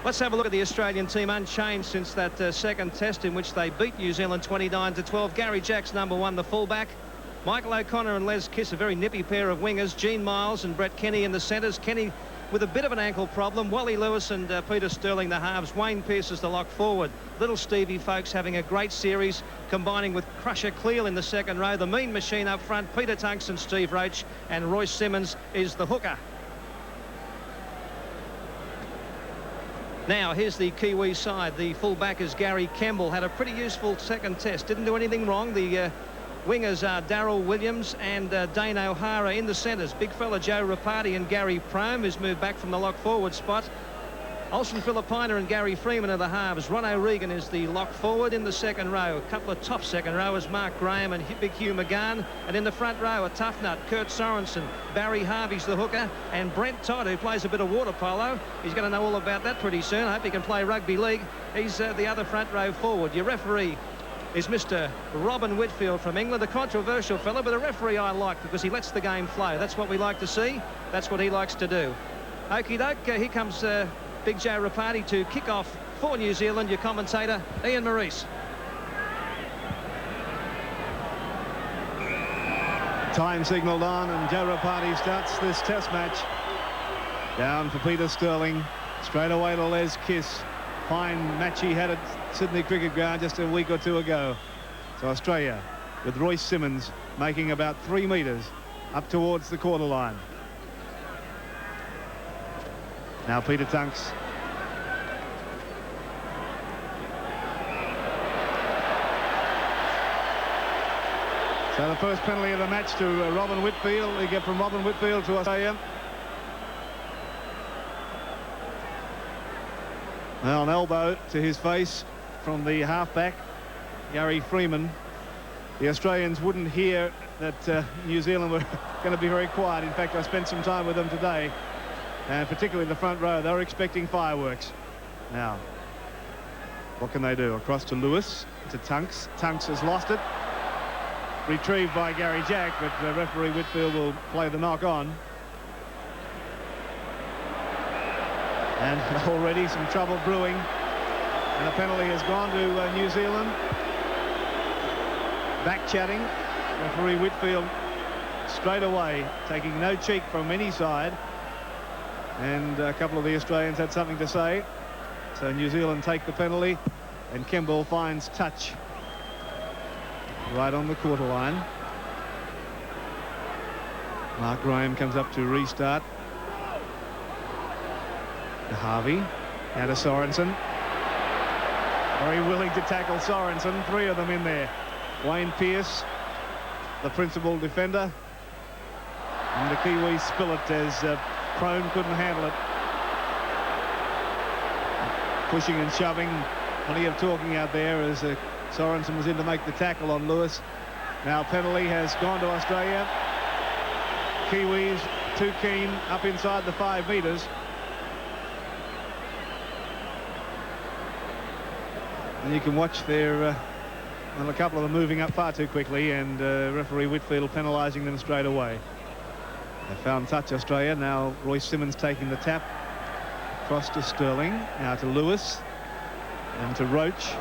Let's have a look at the Australian team, unchanged since that second test in which they beat New Zealand 29-12. Gary Jack's number 1, the fullback. Michael O'Connor and Les Kiss, a very nippy pair of wingers. Gene Miles and Brett Kenny in the centres. Kenny with a bit of an ankle problem. Wally Lewis and Peter Sterling the halves. Wayne Pearce is the lock forward. Little Stevie Folks having a great series, combining with Crusher Cleal in the second row. The mean machine up front, Peter Tunks and Steve Roach, and Royce Simmons is the hooker. Now, here's the Kiwi side. The fullback is Gary Kemble. Had a pretty useful second test. Didn't do anything wrong. The wingers are Darryl Williams and Dane O'Hara in the centres. Big fella Joe Rapati and Gary Prome, who's moved back from the lock forward spot. Olsen Filipina and Gary Freeman are the halves. Ron O'Regan is the lock forward in the second row. A couple of top second rowers, Mark Graham and Big Hugh McGann. And in the front row, a tough nut, Kurt Sorensen. Barry Harvey's the hooker. And Brent Todd, who plays a bit of water polo. He's going to know all about that pretty soon. I hope he can play rugby league. He's the other front row forward. Your referee is Mr. Robin Whitfield from England, a controversial fellow, but a referee I like because he lets the game flow. That's what we like to see. That's what he likes to do. Okie doke, here comes Big Joe Rapati to kick off for New Zealand. Your commentator, Ian Maurice. Time signalled on, and Joe Rapati starts this test match. Down for Peter Sterling, straight away to Les Kiss. Fine match he had at Sydney Cricket Ground just a week or two ago. So Australia with Royce Simmons making about 3 metres up towards the quarter line. Now Peter Tunks. So the first penalty of the match to Robin Whitfield. We get from Robin Whitfield to Australia. Now an elbow to his face from the halfback, Gary Freeman. The Australians wouldn't hear that New Zealand were going to be very quiet. In fact, I spent some time with them today. And particularly the front row, they were expecting fireworks. Now, what can they do? Across to Lewis, to Tunks. Tunks has lost it. Retrieved by Gary Jack, but referee Whitfield will play the knock on. And already some trouble brewing. And a penalty has gone to New Zealand. Back chatting. Referee Whitfield straight away, taking no cheek from any side. And a couple of the Australians had something to say. So New Zealand take the penalty, and Kemble finds touch right on the quarter line. Mark Graham comes up to restart. To Harvey, now to Sorensen. Very willing to tackle Sorensen. 3 of them in there. Wayne Pearce, the principal defender. And the Kiwis spill it as Prone couldn't handle it. Pushing and shoving, plenty of talking out there as Sorensen was in to make the tackle on Lewis. Now penalty has gone to Australia. Kiwis too keen up inside the 5 metres. And you can watch there, well, a couple of them moving up far too quickly, and referee Whitfield penalising them straight away. They found touch, Australia. Now Royce Simmons taking the tap. Across to Sterling. Now to Lewis. And to Roach.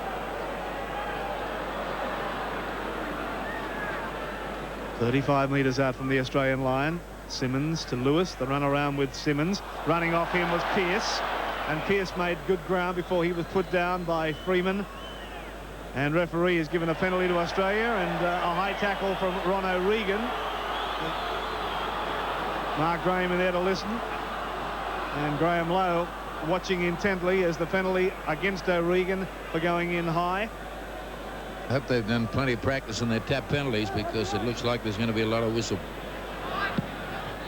"35 metres out from the Australian line. Simmons to Lewis. The run around with Simmons. Running off him was Pearce. And Pearce made good ground before he was put down by Freeman. And referee has given a penalty to Australia, and a high tackle from Ron O'Regan. Mark Graham in there to listen, and Graham Lowe watching intently as the penalty against O'Regan for going in high. I hope they've done plenty of practice on their tap penalties, because it looks like there's going to be a lot of whistle.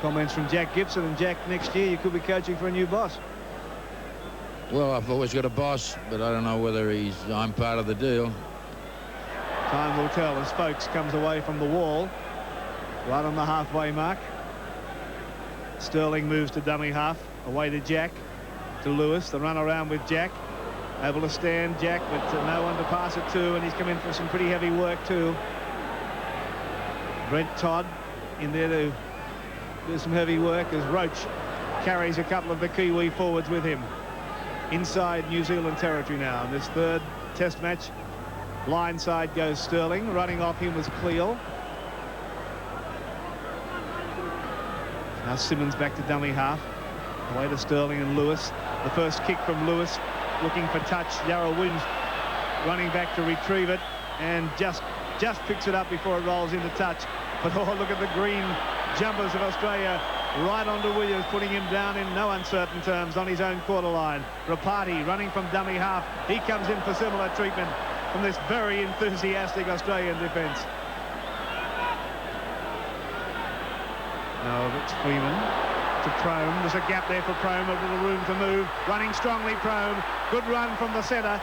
Comments from Jack Gibson. And Jack, next year you could be coaching for a new boss. Well, I've always got a boss, but I don't know whether I'm part of the deal. Time will tell as Folks comes away from the wall right on the halfway mark. Sterling moves to dummy half, away to Jack, to Lewis. The run around with Jack, able to stand Jack, but no one to pass it to, and he's come in for some pretty heavy work too. Brent Todd in there to do some heavy work as Roach carries a couple of the Kiwi forwards with him. inside New Zealand territory now in this third test match. Line side goes Sterling. Running off him was Cleal. Now Simmons back to dummy half. Away to Sterling and Lewis. The first kick from Lewis, looking for touch. Daryl Williams running back to retrieve it, and just picks it up before it rolls into touch. But oh, look at the green jumpers of Australia right onto Williams, putting him down in no uncertain terms on his own quarter line. Rapati running from dummy half. He comes in for similar treatment from this very enthusiastic Australian defence. Now it's Freeman to Prome. There's a gap there for Prome, a little room to move. Running strongly, Prome. Good run from the centre.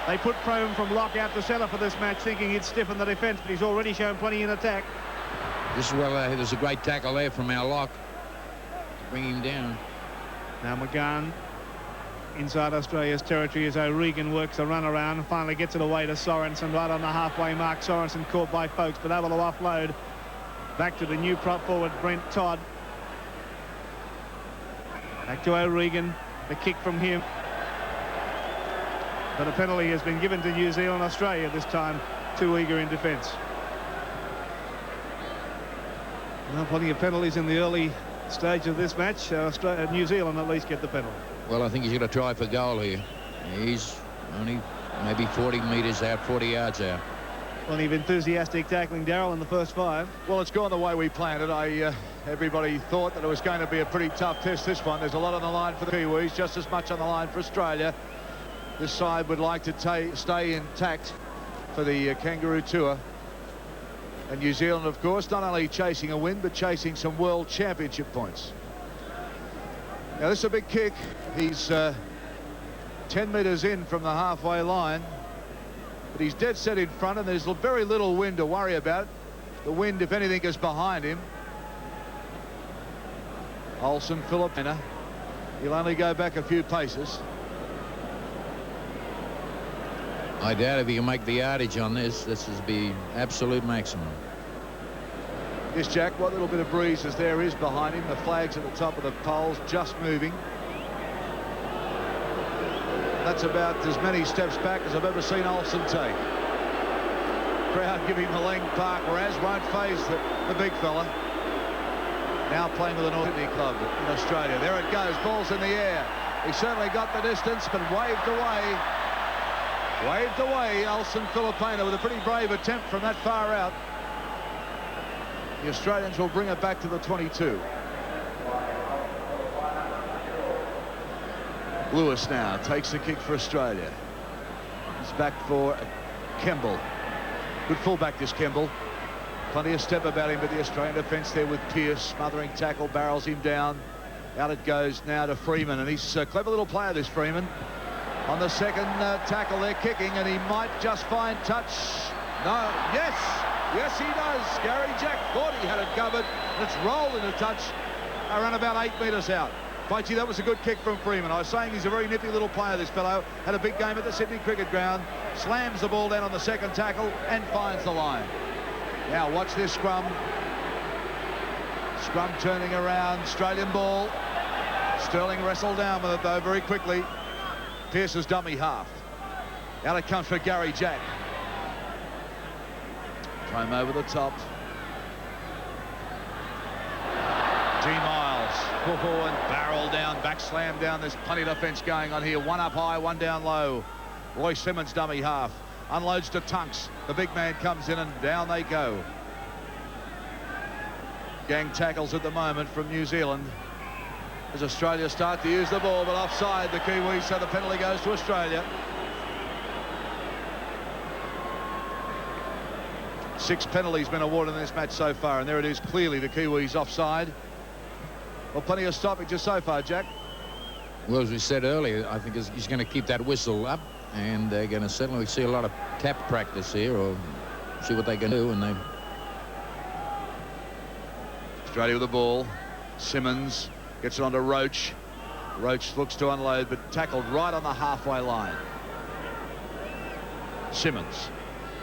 They put Prome from lock out to centre for this match, thinking he'd stiffen the defence, but he's already shown plenty in attack. This is well, there's a great tackle there from our lock to bring him down. Now McGann inside Australia's territory as O'Regan works a run around and finally gets it away to Sorensen right on the halfway mark. Sorensen caught by Folkes, but able to offload back to the new prop forward Brent Todd. Back to O'Regan, the kick from him. But a penalty has been given to New Zealand. Australia this time too eager in defence. Well, plenty of penalties in the early stage of this match. New Zealand at least get the penalty. Well, I think he's going to try for goal here. He's only maybe 40 metres out, 40 yards out. Plenty of enthusiastic tackling, Daryl, in the first 5. Well, it's gone the way we planned it. Everybody thought that it was going to be a pretty tough test, this one. There's a lot on the line for the Kiwis, just as much on the line for Australia. This side would like to stay intact for the Kangaroo Tour. And New Zealand, of course, not only chasing a win, but chasing some World Championship points. Now, this is a big kick. He's 10 metres in from the halfway line. But he's dead set in front, and there's very little wind to worry about. The wind, if anything, is behind him. Olsen, Filipina. He'll only go back a few paces. I doubt if he can make the yardage on this. This is be absolute maximum. Yes, Jack, what little bit of breeze as there is behind him. The flags at the top of the poles just moving. That's about as many steps back as I've ever seen Olsen take. Crowd giving the leg. Park Raz won't phase the big fella. Now playing with the North Sydney club in Australia. There it goes, ball's in the air. He certainly got the distance, but waved away. Waved away, Olsen Filipina, with a pretty brave attempt from that far out. The Australians will bring it back to the 22. Lewis now takes the kick for Australia. He's back for Kemble. Good fullback, this Kemble. Plenty of step about him, but the Australian defence there with Pearce. Smothering tackle, barrels him down. Out it goes now to Freeman, and he's a clever little player, this Freeman. On the second tackle, they're kicking, and he might just find touch. No, yes, he does. Gary Jack thought he had it covered. It's rolled into touch around about 8 metres out. Poachy, that was a good kick from Freeman. I was saying he's a very nippy little player, this fellow. Had a big game at the Sydney Cricket Ground. Slams the ball down on the second tackle and finds the line. Now watch this scrum. Scrum turning around. Australian ball. Sterling wrestled down with it, though, very quickly. Pearce's dummy half. Out it comes for Gary Jack. Prome over the top. G. Miles. Forward, barrel down, back slam down. There's plenty of defence going on here. One up high, one down low. Roy Simmons dummy half. Unloads to Tunks. The big man comes in and down they go. Gang tackles at the moment from New Zealand as Australia start to use the ball, but offside the Kiwis, so the penalty goes to Australia. 6 penalties been awarded in this match so far, and there it is, clearly the Kiwis offside. Well, plenty of stoppages so far, Jack. Well, as we said earlier, I think he's going to keep that whistle up, and they're going to certainly see a lot of tap practice here, or see what they can do. And they Australia with the ball. Simmons gets it onto Roach. Roach looks to unload, but tackled right on the halfway line. Simmons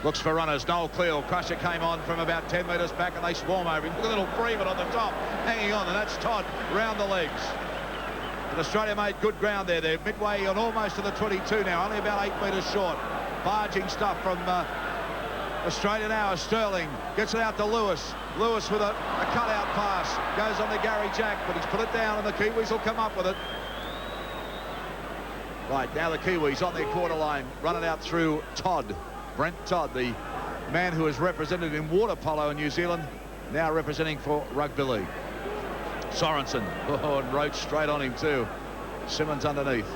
looks for runners. Noel Cleal. Crusher came on from about 10 metres back, and they swarm over him. Look at little Freeman on the top, hanging on, and that's Todd round the legs. And Australia made good ground there. They're midway on almost to the 22 now, only about 8 metres short. Barging stuff from Australia now as Sterling gets it out to Lewis. Lewis with a cut-out pass. Goes on to Gary Jack, but he's put it down and the Kiwis will come up with it. Right, now the Kiwis on their quarter line, running out through Todd. Brent Todd, the man who is represented in water polo in New Zealand, now representing for rugby league. Sorensen, oh, and Roach straight on him too. Simmons underneath.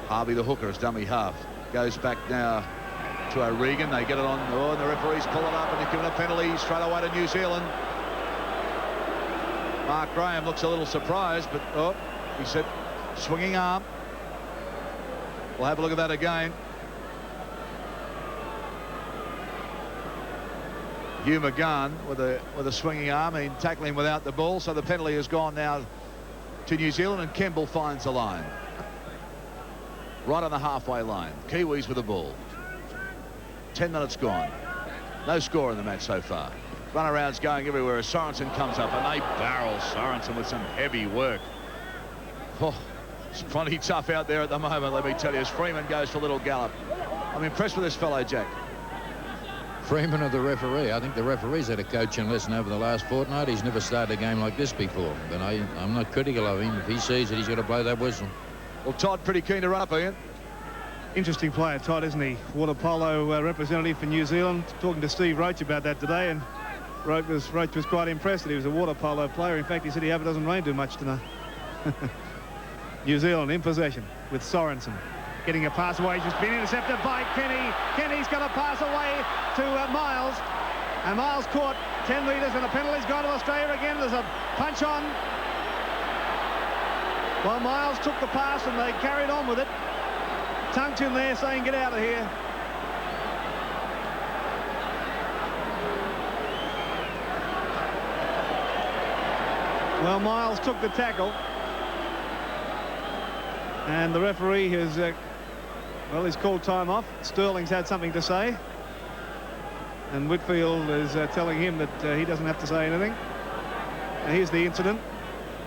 Harvey the hooker is dummy half. Goes back now to O'Regan. They get it on. Oh, and the referees pull it up and they're given a penalty straight away to New Zealand. Mark Graham looks a little surprised, but oh, he said swinging arm. We'll have a look at that again. Hugh McGann with a swinging arm and tackling without the ball, so the penalty has gone now to New Zealand, and Kemble finds the line. Right on the halfway line. Kiwis with the ball. 10 minutes gone. No score in the match so far. Runarounds going everywhere as Sorensen comes up, and they barrel Sorensen with some heavy work. Oh, it's plenty tough out there at the moment, let me tell you, as Freeman goes for a little gallop. I'm impressed with this fellow, Jack. Freeman or the referee? I think the referee's had a coaching lesson over the last fortnight. He's never started a game like this before. But I'm not critical of him. If he sees it, he's got to blow that whistle. Well, Todd pretty keen to run up, Ian. Interesting player, Todd, isn't he? Water polo representative for New Zealand. Talking to Steve Roach about that today, and Roach was quite impressed that he was a water polo player. In fact, he said he hope it doesn't rain too much tonight. New Zealand in possession with Sorensen. Getting a pass away, just been intercepted by Kenny. Kenny's got a pass away to Miles. And Miles caught 10 metres and the penalty's gone to Australia again. There's a punch on. Well, Miles took the pass and they carried on with it. Tunked in there saying, get out of here. Well, Miles took the tackle. And the referee has, well, he's called time off. Sterling's had something to say. And Whitfield is telling him that he doesn't have to say anything. Now, here's the incident.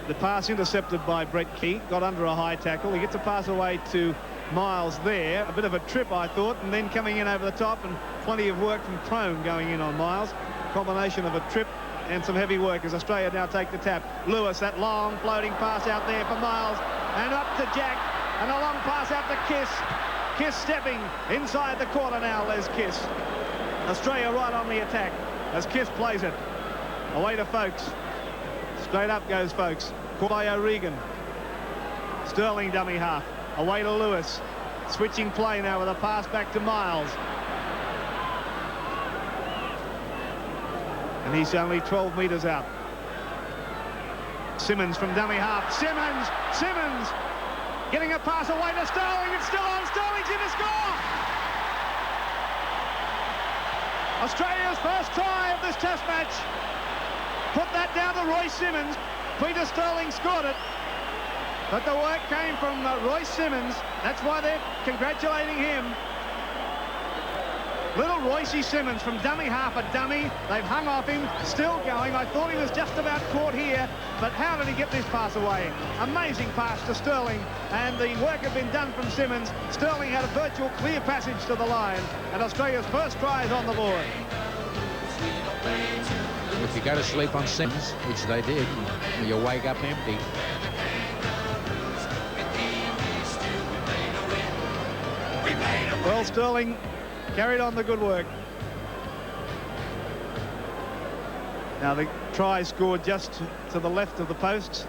The pass intercepted by Brett Key, got under a high tackle. He gets a pass away to Miles there. A bit of a trip, I thought, and then coming in over the top, and plenty of work from Crone going in on Miles. Combination of a trip and some heavy work as Australia now take the tap. Lewis, that long floating pass out there for Miles, and up to Jack, and a long pass out to Kiss. Kiss stepping inside the corner now, Les Kiss. Australia right on the attack as Kiss plays it. Away to Folkes. Straight up goes Folkes. Caught by O'Regan. Sterling dummy half. Away to Lewis. Switching play now with a pass back to Miles. And he's only 12 metres out. Simmons from dummy half. Simmons getting a pass away to Sterling. It's still on. Sterling's in to score. Australia's first try of this test match. Put that down to Royce Simmons. Peter Sterling scored it. But the work came from Royce Simmons. That's why they're congratulating him. Little Roycey Simmons from dummy half, a dummy. They've hung off him, still going. I thought he was just about caught here, but how did he get this pass away? Amazing pass to Sterling, and the work had been done from Simmons. Sterling had a virtual clear passage to the line, and Australia's first try is on the board. If you go to sleep on Simmons, which they did, you wake up empty. Well, Sterling carried on the good work. Now the try scored just to the left of the posts.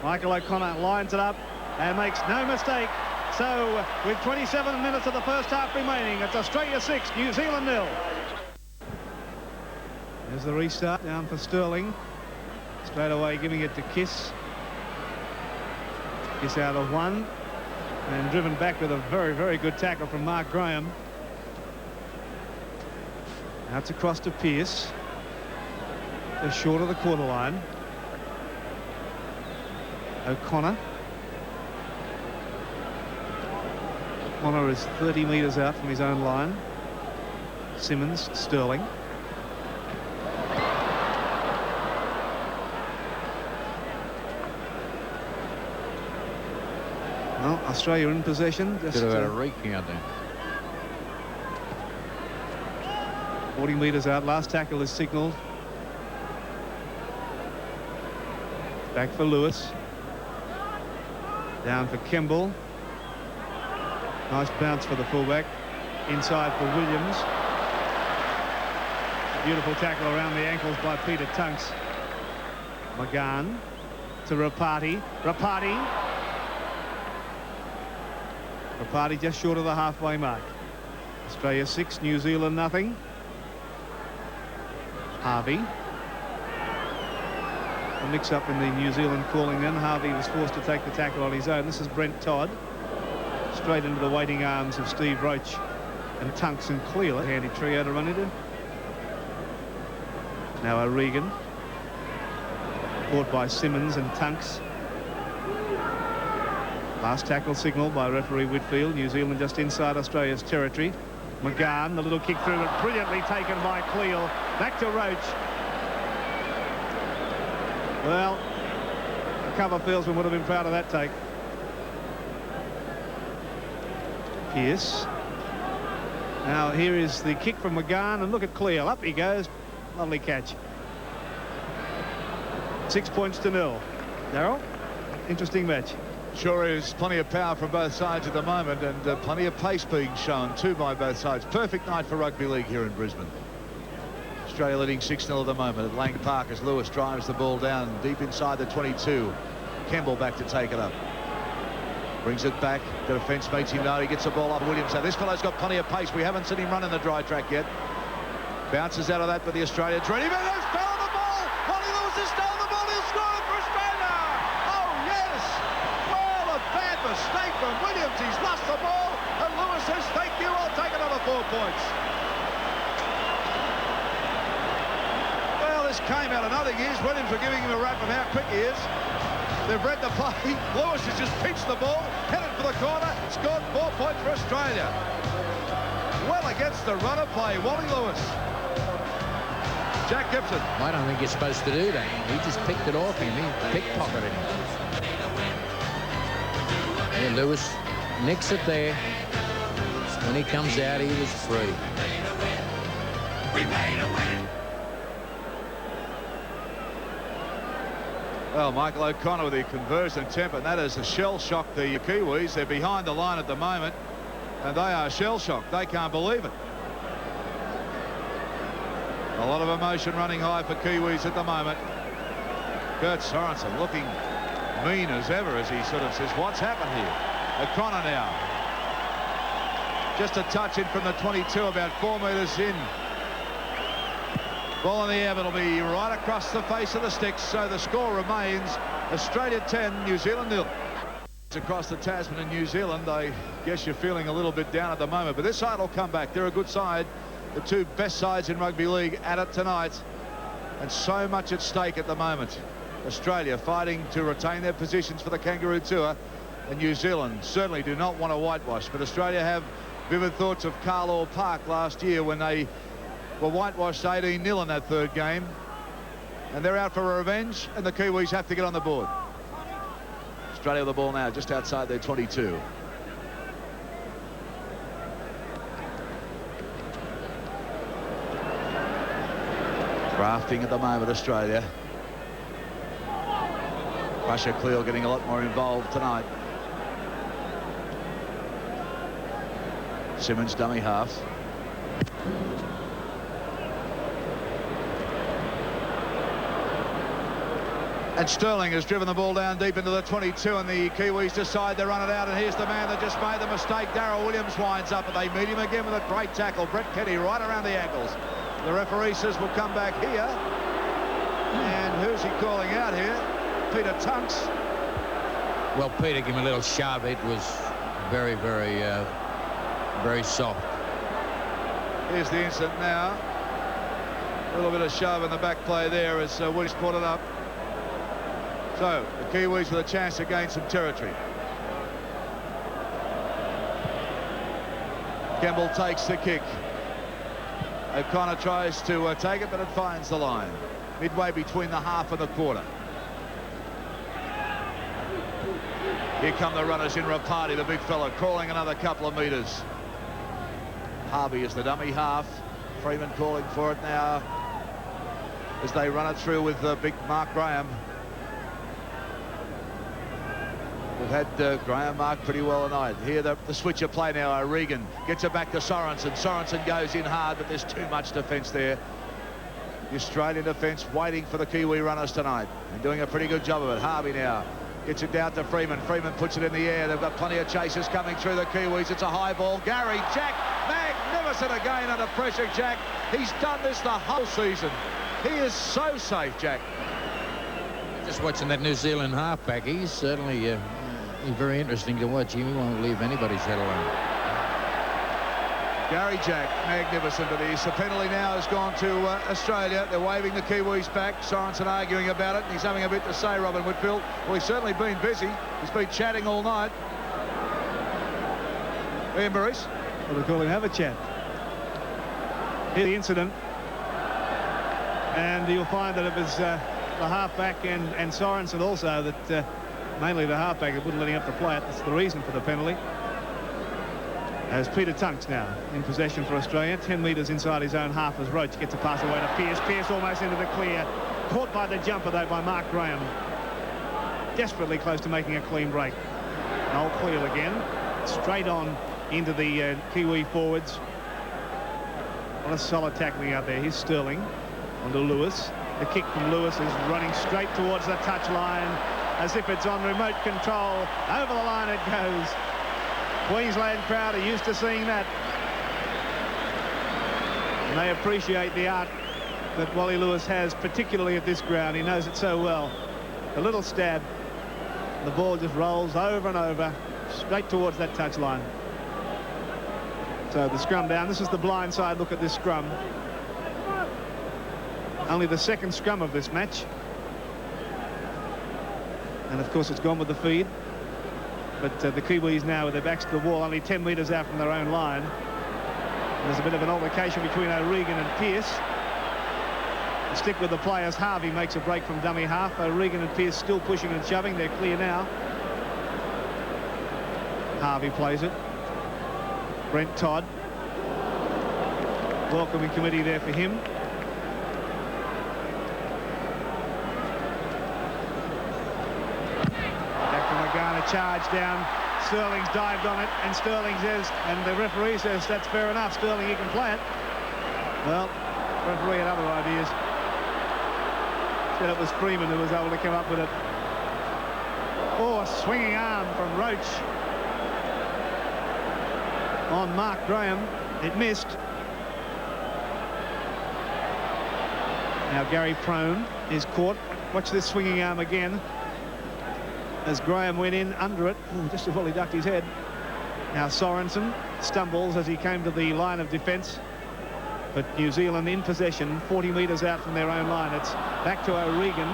Michael O'Connor lines it up and makes no mistake. So with 27 minutes of the first half remaining, it's Australia 6, New Zealand 0. There's the restart down for Sterling. Straight away giving it to Kiss. Kiss out of one. And driven back with a very, very good tackle from Mark Graham. Now it's across to Pearce. Just short of the quarter line. O'Connor. O'Connor is 30 metres out from his own line. Simmons, Sterling. Australia in possession. Just Could have had a recount there. 40 metres out. Last tackle is signalled. Back for Lewis. Down for Kemble. Nice bounce for the fullback. Inside for Williams. Beautiful tackle around the ankles by Peter Tunks. McGann to Rapati. Rapati just short of the halfway mark. Australia 6, New Zealand nothing. Harvey. A mix-up in the New Zealand calling then. Harvey was forced to take the tackle on his own. This is Brent Todd. Straight into the waiting arms of Steve Roach and Tunks and Cleal. Handy trio to run into. Now O'Regan. Caught by Simmons and Tunks. Last tackle signal by referee Whitfield. New Zealand just inside Australia's territory. McGann, the little kick through, but brilliantly taken by Cleal. Back to Roach. Well, a cover fieldsman would have been proud of that take. Pearce. Now here is the kick from McGann, and look at Cleal. Up he goes. Lovely catch. 6 points to 0. Darryl, interesting match. Sure is. Plenty of power from both sides at the moment, and plenty of pace being shown too by both sides. Perfect night for rugby league here in Brisbane. Australia leading 6-0 at the moment at Lang Park as Lewis drives the ball down deep inside the 22. Kemble back to take it up. Brings it back. The defence makes him know. He gets the ball up. Williams. Now this fellow's got plenty of pace. We haven't seen him run in the dry track yet. Bounces out of that for the Australians. Ready, but there's fell on the ball. Wally Lewis has stolen the ball. He'll score it for Australia. Oh, yes. Well, a bad mistake from Williams. He's lost the ball. And Lewis says, thank you. I'll take another 4 points. Well, this came out of nothing. Here's Williams were giving him a rap of how quick he is. They've read the play. Lewis has just pinched the ball, headed for the corner, scored 4 points for Australia. Well against the runner play, Wally Lewis. Jack Gibson. I don't think you're supposed to do that. He just picked it off him. He pickpocketed him. Yeah, Lewis nicks it there. When he comes out, he was free. Well, Michael O'Connor with the conversion temper, and that is a shell shock. The Kiwis, they're behind the line at the moment, and they are shell shocked. They can't believe it. A lot of emotion running high for Kiwis at the moment. Kurt Sorensen looking mean as ever as he sort of says, what's happened here? O'Connor now. Just a touch in from the 22, about 4 metres in. Ball in the air, but it'll be right across the face of the sticks, so the score remains Australia 10, New Zealand 0. Across the Tasman and New Zealand, I guess you're feeling a little bit down at the moment, but this side will come back. They're a good side. The two best sides in rugby league at it tonight, and so much at stake at the moment. Australia fighting to retain their positions for the Kangaroo Tour, and New Zealand certainly do not want to whitewash, but Australia have vivid thoughts of Carlaw Park last year when they were whitewashed 18-0 in that third game, and they're out for revenge, and the Kiwis have to get on the board. Australia with the ball now just outside their 22. Drafting at the moment, Australia. Russia Cleal getting a lot more involved tonight. Simmons dummy half. And Sterling has driven the ball down deep into the 22, and the Kiwis decide to run it out, and here's the man that just made the mistake. Darryl Williams winds up, and they meet him again with a great tackle. Brett Kenny right around the ankles. The referee says we'll come back here. And who's he calling out here? Peter Tunks. Well, Peter gave him a little shove. It was very, very, very soft. Here's the incident now. A little bit of shove in the back play there as Williams brought it up. So the Kiwis with a chance to gain some territory. Kemble takes the kick. O'Connor tries to take it, but it finds the line. Midway between the half and the quarter. Here come the runners in Rapati, the big fella, crawling another couple of metres. Harvey is the dummy half. Freeman calling for it now as they run it through with big Mark Graham. We've had Graham marked pretty well tonight. Here the switcher play now. O'Regan gets it back to Sorensen. Sorensen goes in hard, but there's too much defence there. The Australian defence waiting for the Kiwi runners tonight and doing a pretty good job of it. Harvey now gets it down to Freeman. Freeman puts it in the air. They've got plenty of chasers coming through the Kiwis. It's a high ball. Gary Jack, magnificent again under pressure, Jack. He's done this the whole season. He is so safe, Jack. Just watching that New Zealand halfback, he's certainly he's very interesting to watch. He won't leave anybody's head alone. Gary Jack, magnificent it is. The penalty now has gone to Australia. They're waving the Kiwis back. Sorensen arguing about it. He's having a bit to say, Robin Whitfield. Well, he's certainly been busy. He's been chatting all night. Ian Maurice. Well, they call him have a chat. Here's the incident. And you'll find that it was the halfback and Sorensen also that mainly the halfback that wouldn't let him up to play it. That's the reason for the penalty. As Peter Tunks now in possession for Australia, 10 metres inside his own half as Roach gets a pass away to Pearce. Pearce almost into the clear. Caught by the jumper though by Mark Graham. Desperately close to making a clean break. Noel Cleal again. Straight on into the Kiwi forwards. What a solid tackling out there. Here's Sterling onto Lewis. The kick from Lewis is running straight towards the touch line as if it's on remote control. Over the line it goes. Queensland crowd are used to seeing that. And they appreciate the art that Wally Lewis has, particularly at this ground. He knows it so well. A little stab. The ball just rolls over and over, straight towards that touch line. So the scrum down. This is the blind side look at this scrum. Only the second scrum of this match. And of course it's gone with the feed. But the Kiwis now with their backs to the wall, only 10 metres out from their own line. And there's a bit of an altercation between O'Regan and Pearce. To stick with the players, Harvey makes a break from dummy half. O'Regan and Pearce still pushing and shoving. They're clear now. Harvey plays it. Brent Todd. Welcoming committee there for him. Charge down. Sterling's dived on it, and Sterling says, and the referee says that's fair enough. Sterling, you can play it. Well, referee had other ideas. Said it was Freeman who was able to come up with it. Oh, a swinging arm from Roach on Mark Graham. It missed. Now Gary Prone is caught. Watch this swinging arm again. As Graham went in under it. Ooh, just before he ducked his head. Now Sorensen stumbles as he came to the line of defence. But New Zealand in possession, 40 metres out from their own line. It's back to O'Regan.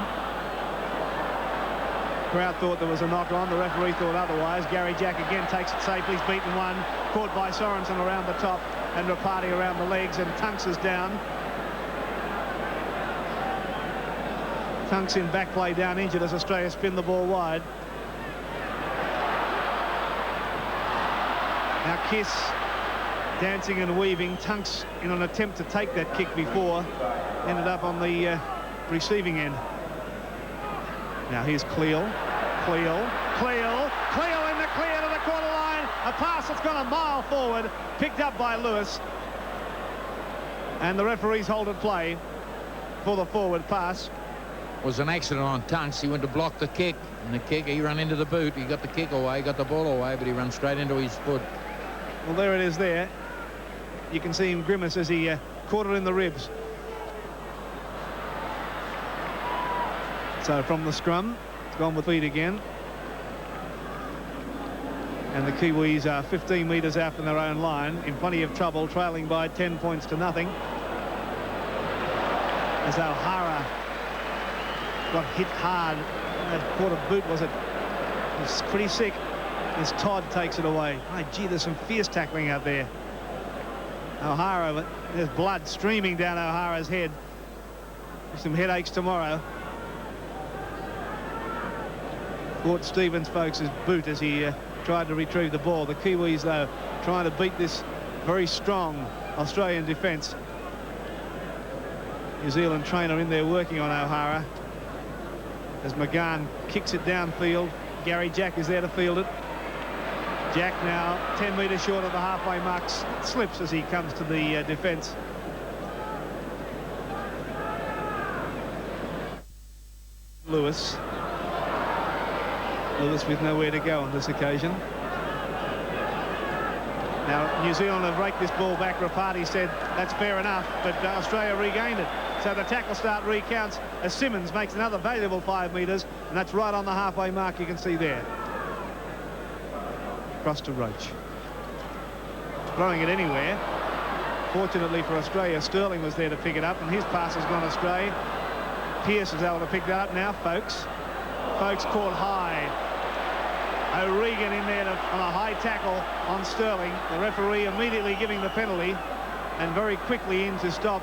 Crowd thought there was a knock on. The referee thought otherwise. Gary Jack again takes it safely. He's beaten one. Caught by Sorensen around the top and Rapati around the legs. And Tunks is down. Tunks in back play down injured as Australia spin the ball wide. Now Kiss dancing and weaving. Tunks in an attempt to take that kick before ended up on the receiving end. Now here's Cleal. Cleal in the clear to the quarter line. A pass that's gone a mile forward, picked up by Lewis. And the referees hold at play for the forward pass. Was an accident on Tunks. He went to block the kick, and the kick, he ran into the boot. He got the kick away, got the ball away, but he ran straight into his foot. Well, there it is there. You can see him grimace as he caught it in the ribs. So from the scrum, it's gone with feet again. And the Kiwis are 15 metres out from their own line, in plenty of trouble, trailing by 10 points to nothing. As O'Hara got hit hard. That quarter boot, was it? It was pretty sick as Todd takes it away. Oh, gee, there's some fierce tackling out there. O'Hara, there's blood streaming down O'Hara's head. Some headaches tomorrow. caught Stevens Folks' boot as he tried to retrieve the ball. The Kiwis, though, trying to beat this very strong Australian defence. New Zealand trainer in there working on O'Hara as McGahn kicks it downfield. Gary Jack is there to field it. Jack now 10 metres short of the halfway mark, slips as he comes to the defence. Lewis with nowhere to go on this occasion. Now New Zealand have raked this ball back. Rapati said that's fair enough, but Australia regained it. So the tackle start recounts as Simmons makes another valuable 5 metres, and that's right on the halfway mark, you can see there. Across to Roach. Throwing it anywhere. Fortunately for Australia, Sterling was there to pick it up, and his pass has gone astray. Pearce is able to pick that up now. Folks caught high. O'Regan in there on a high tackle on Sterling. The referee immediately giving the penalty and very quickly in to stop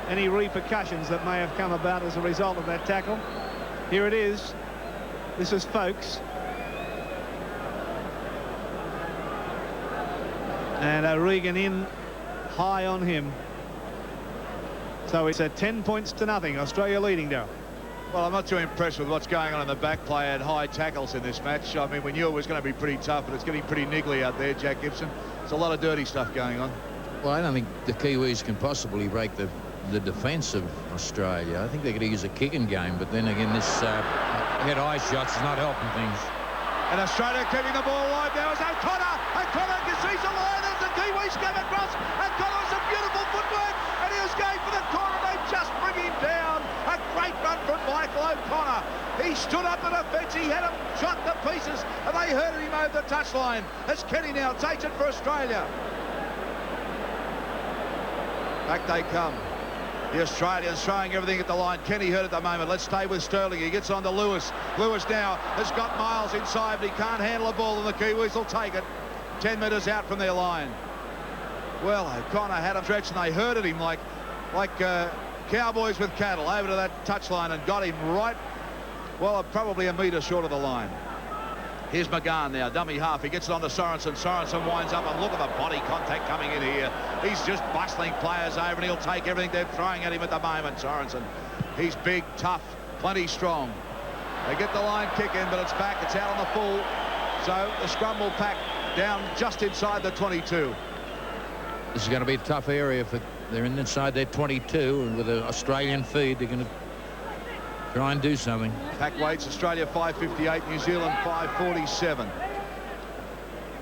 any repercussions that may have come about as a result of that tackle. Here it is. This is Folks. And O'Regan in high on him. So it's at 10 points to nothing. Australia leading, Darryl. Well, I'm not too impressed with what's going on in the back play and high tackles in this match. I mean, we knew it was going to be pretty tough, but it's getting pretty niggly out there, Jack Gibson. There's a lot of dirty stuff going on. Well, I don't think the Kiwis can possibly break the defence of Australia. I think they're going to use a kicking game, but then again, this head-eye shots is not helping things. And Australia keeping the ball alive now is O'Connor. O'Connor sees a line as the Kiwis come across. O'Connor with some beautiful footwork, and he was going for the corner. They just bring him down. A great run from Michael O'Connor. He stood up in a fence. He had him shot to pieces, and they herded him over the touchline as Kenny now takes it for Australia. Back they come. The Australians throwing everything at the line. Kenny hurt at the moment. Let's stay with Sterling. He gets on to Lewis. Lewis now has got Miles inside, but he can't handle the ball, and the Kiwis will take it. 10 metres out from their line. Well, O'Connor had him stretched, and they herded him like cowboys with cattle over to that touchline and got him right, well, probably a metre short of the line. Here's McGahn now, dummy half. He gets it on to Sorensen. Sorensen winds up, and look at the body contact coming in here. He's just bustling players over, and he'll take everything they're throwing at him at the moment, Sorensen. He's big, tough, plenty strong. They get the line kick in, but it's back. It's out on the full. So the scrum will pack down just inside the 22. This is going to be a tough area for. They're inside their 22, and with an Australian feed, they're going to try and do something. Pack weights, Australia 5.58, New Zealand 5.47.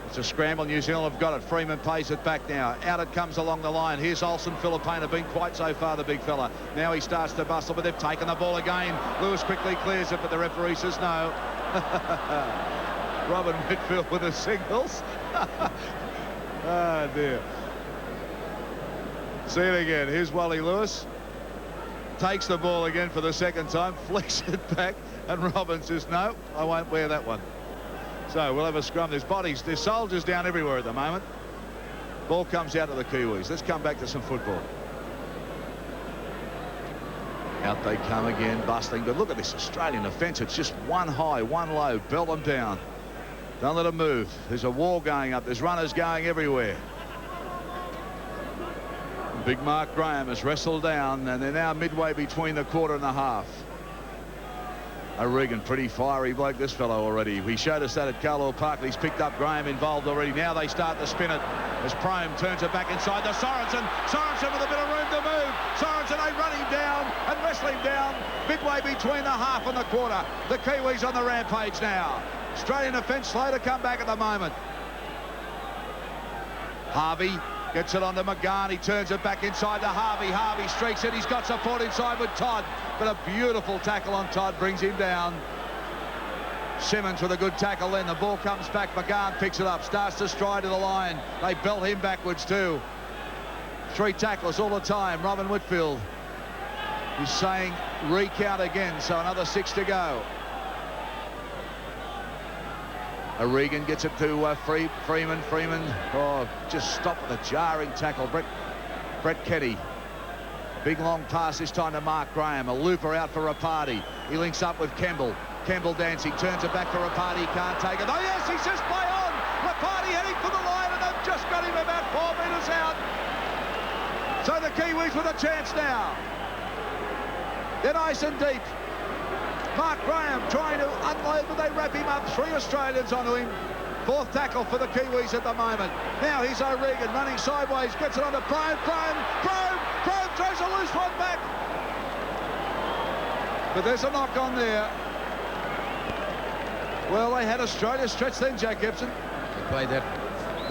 It's a scramble. New Zealand have got it. Freeman pays it back now. Out it comes along the line. Here's Olsen. Filipina been quite so far, the big fella. Now he starts to bustle, but they've taken the ball again. Lewis quickly clears it, but the referee says no. Robin Whitfield with the signals. Oh, dear. See it again. Here's Wally Lewis. Takes the ball again for the second time, flicks it back, and Robin says, no, I won't wear that one. So we'll have a scrum. There's soldiers down everywhere at the moment. Ball comes out to the Kiwis. Let's come back to some football. Out they come again, bustling. But look at this Australian offence. It's just one high, one low. Belt them down. Don't let them move. There's a wall going up. There's runners going everywhere. Big Mark Graham has wrestled down, and they're now midway between the quarter and the half. O'Regan, pretty fiery bloke, this fellow already. He showed us that at Carlisle Park. He's picked up Graham involved already. Now they start to spin it as Prome turns it back inside to Sorensen. Sorensen with a bit of room to move. Sorensen, they run him down and wrestle him down midway between the half and the quarter. The Kiwis on the rampage now. Australian defence slow to come back at the moment. Harvey gets it on to McGahn. He turns it back inside to Harvey. Harvey streaks it. He's got support inside with Todd. But a beautiful tackle on Todd brings him down. Simmons with a good tackle then. The ball comes back. McGahn picks it up. Starts to stride to the line. They belt him backwards too. 3 tackles all the time. Robin Whitfield is saying recount again. So another 6 to go. O'Regan gets it to Freeman. Oh, just stopped with a jarring tackle. Brett Kenny. Big long pass this time to Mark Graham. A looper out for Rapati. He links up with Kemble. Campbell dancing, turns it back for Rapati, can't take it. Oh yes, he says play on. Rapati heading for the line, and they've just got him about 4 metres out. So the Kiwis with a chance now. They're nice and deep. Mark Graham trying to unload, but they wrap him up. 3 Australians onto him. 4th tackle for the Kiwis at the moment. Now here's O'Regan running sideways, gets it onto Prome. Prome throws a loose one back. But there's a knock on there. Well, they had Australia stretch then, Jack Gibson. They played that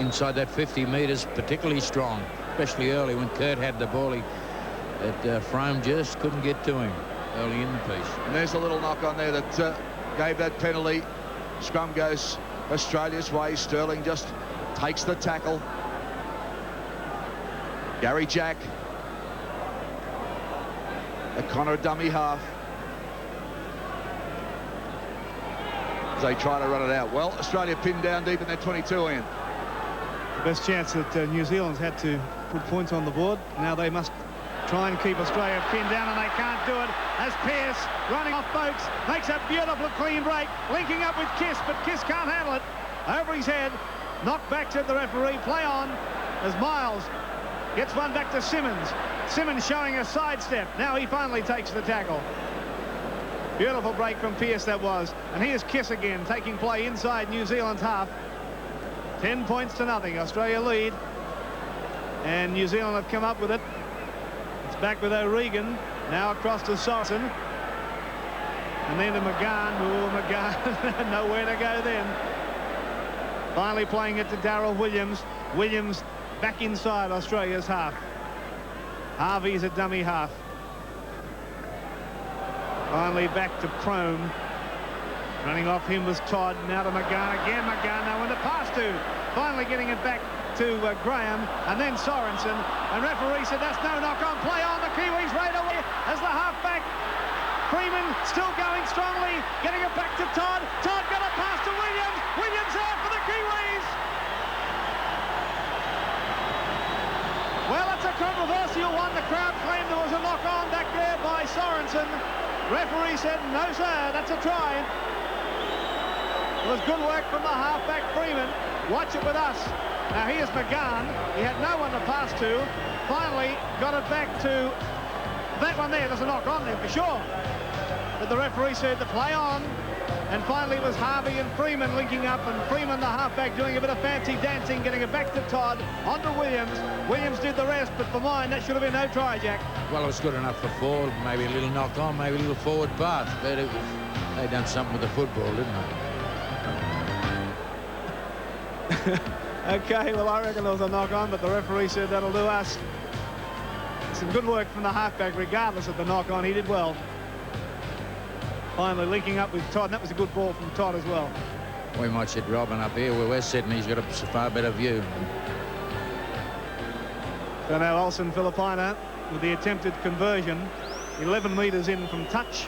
inside that 50 metres particularly strong, especially early when Kurt had the ball. That Frome just couldn't get to him early in the piece. And there's a little knock on there that gave that penalty. Scrum goes Australia's way. Sterling just takes the tackle. Gary Jack. O'Connor dummy half. They try to run it out. Well, Australia pinned down deep in their 22, Ian. The best chance that New Zealand's had to put points on the board. Now they must try and keep Australia pinned down, and they can't do it as Pearce, running off Boakes, makes a beautiful clean break, linking up with Kiss, but Kiss can't handle it. Over his head, knocked back, said the referee. Play on as Miles gets one back to Simmons. Simmons showing a sidestep. Now he finally takes the tackle. Beautiful break from Pearce that was. And here's Kiss again, taking play inside New Zealand's half. 10 points to nothing. Australia lead. And New Zealand have come up with it. It's back with O'Regan. Now across to Sorensen. And then to McGahn. Oh, McGahn. Nowhere to go then. Finally playing it to Darryl Williams. Williams back inside Australia's half. Harvey's a dummy half. Finally back to Prome. Running off him was Todd. Now to McGahn again. McGahn, no one to pass to. Finally getting it back to Graham, and then Sorensen. And referee said that's no knock on. Play on. The Kiwis right away as the halfback. Freeman still going strongly. Getting it back to Todd. Todd got a pass to Williams. Williams out for the Kiwis. Well, it's a controversial one. The crowd claimed there was a knock on back there by Sorensen. Referee said, no, sir, that's a try. It was good work from the halfback Freeman. Watch it with us. Now, here's McGahn. He had no one to pass to. Finally, got it back to that one there. There's a knock on there for sure. But the referee said to play on. And finally, it was Harvey and Freeman linking up. And Freeman, the halfback, doing a bit of fancy dancing, getting it back to Todd. On to Williams. Williams did the rest, but for mine, that should have been no try, Jack. Well, it was good enough for four. Maybe a little knock on, maybe a little forward pass. But it was, they done something with the football, didn't they? Okay, well, I reckon there was a knock on, but the referee said that'll do us. Some good work from the halfback, regardless of the knock on. He did well. Finally linking up with Todd. And that was a good ball from Todd as well. We might sit Robin up here where we're sitting. He's got a far better view. So now Olsen Filipina with the attempted conversion. 11 metres in from touch.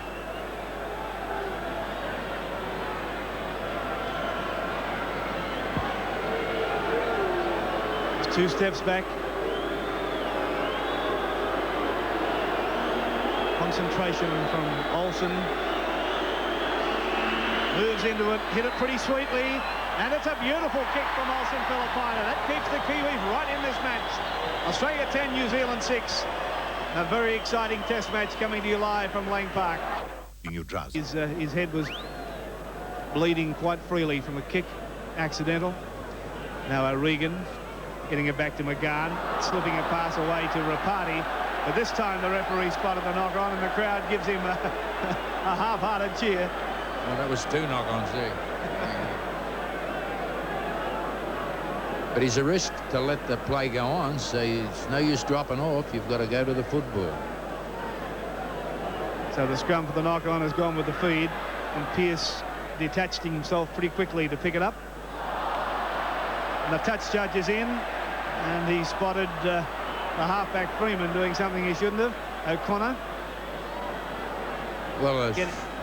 It's 2 steps back. Concentration from Olsen. Moves into it, hit it pretty sweetly, and it's a beautiful kick from Olsen Filipina. That keeps the Kiwis right in this match. Australia 10, New Zealand 6. A very exciting test match coming to you live from Lang Park. His head was bleeding quite freely from a kick, accidental. Now O'Regan getting it back to McGahn, slipping a pass away to Rapati. But this time the referee spotted the knock on, and the crowd gives him a half-hearted cheer. Well, that was 2 knock-ons there. But he's a risk to let the play go on, so it's no use dropping off. You've got to go to the football. So the scrum for the knock-on has gone with the feed, and Pearce detached himself pretty quickly to pick it up. And the touch judge is in, and he spotted the halfback Freeman doing something he shouldn't have. O'Connor. Well,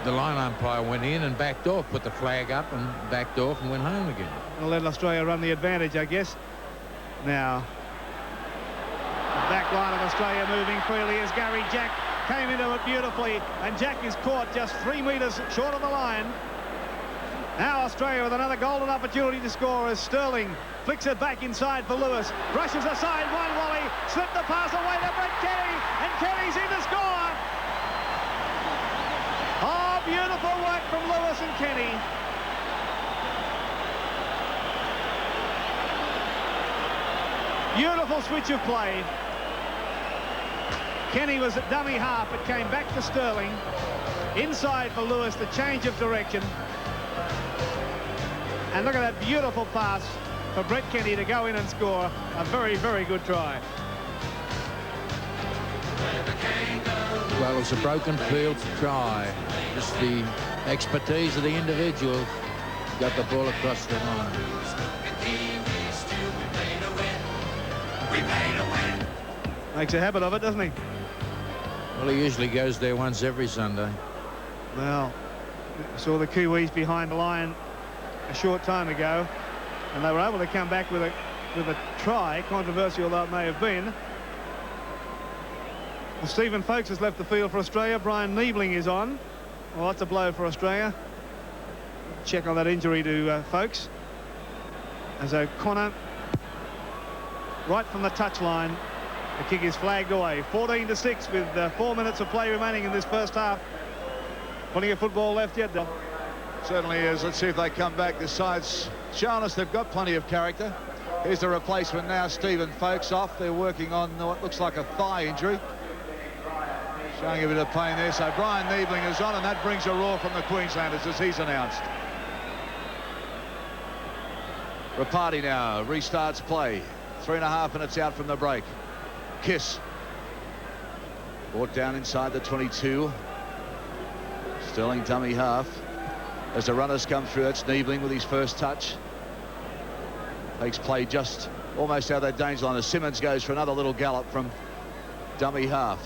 the line umpire went in and backed off, put the flag up and backed off and went home again. We'll let Australia run the advantage, I guess. Now, the back line of Australia moving freely as Gary Jack came into it beautifully, and Jack is caught just 3 metres short of the line. Now Australia with another golden opportunity to score as Sterling flicks it back inside for Lewis. Rushes aside one volley, slipped the pass away to Brett Kenny, and Kenny's in to score. Oh, beautiful work from Lewis and Kenny. Beautiful switch of play. Kenny was at dummy half. It came back to Sterling. Inside for Lewis, the change of direction. And look at that beautiful pass for Brett Kenny to go in and score. A very, very good try. Well, it's a broken field try. Just the expertise of the individual got the ball across the line. Makes a habit of it, doesn't he? Well, he usually goes there once every Sunday. Well, saw the Kiwis behind the line a short time ago, and they were able to come back with a try, controversial though it may have been. Well, Stephen Folkes has left the field for Australia. Brian Niebling is on. Well, that's a blow for Australia. Check on that injury to Folkes. As O'Connor, right from the touchline, the kick is flagged away. 14-6 with 4 minutes of play remaining in this first half. Plenty of football left yet, Del. Certainly is. Let's see if they come back. This side's shown us they've got plenty of character. Here's the replacement now, Stephen Folkes off. They're working on what looks like a thigh injury. Showing a bit of pain there. So Brian Niebling is on, and that brings a roar from the Queenslanders as he's announced. Rapati now restarts play. 3.5 minutes out from the break. Kiss. Brought down inside the 22. Sterling dummy half. As the runners come through, it's Niebling with his first touch. Takes play just almost out of that danger line as Simmons goes for another little gallop from dummy half.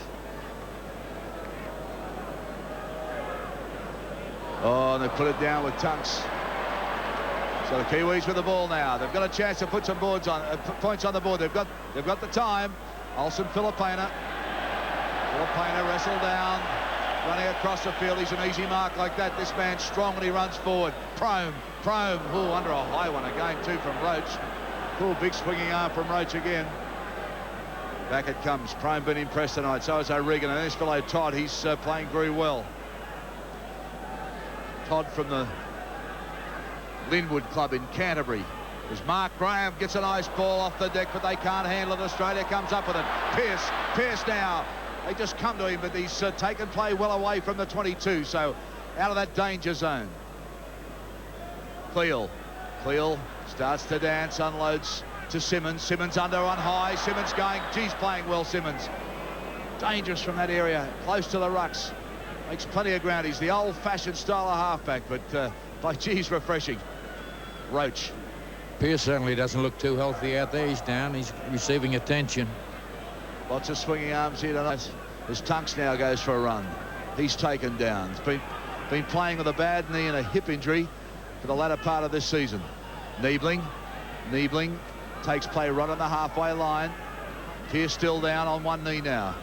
Oh, and they put it down with Tunks. So the Kiwis with the ball now. They've got a chance to put some points on the board. They've got the time. Olsen Filipina. Filipina wrestled down. Running across the field. He's an easy mark like that. This man's strong when he runs forward. Prome. Oh, under a high one again too from Roach. Cool big swinging arm from Roach again. Back it comes. Prome been impressed tonight. So is O'Regan. And this fellow Todd, he's playing very well. Todd from the Linwood Club in Canterbury. As Mark Graham gets a nice ball off the deck, but they can't handle it. Australia comes up with it. Pearce now. They just come to him, but he's taken play well away from the 22, so out of that danger zone. Cleal starts to dance, unloads to Simmons. Simmons under on high. Simmons going, geez, playing well, Simmons. Dangerous from that area, close to the rucks. Makes plenty of ground. He's the old-fashioned style of halfback, but by geez, refreshing. Roach. Pearce certainly doesn't look too healthy out there. He's down. He's receiving attention. Lots of swinging arms here tonight as Tunks now goes for a run. He's taken down. He's been playing with a bad knee and a hip injury for the latter part of this season. Niebling takes play right on the halfway line. Pearce still down on one knee now.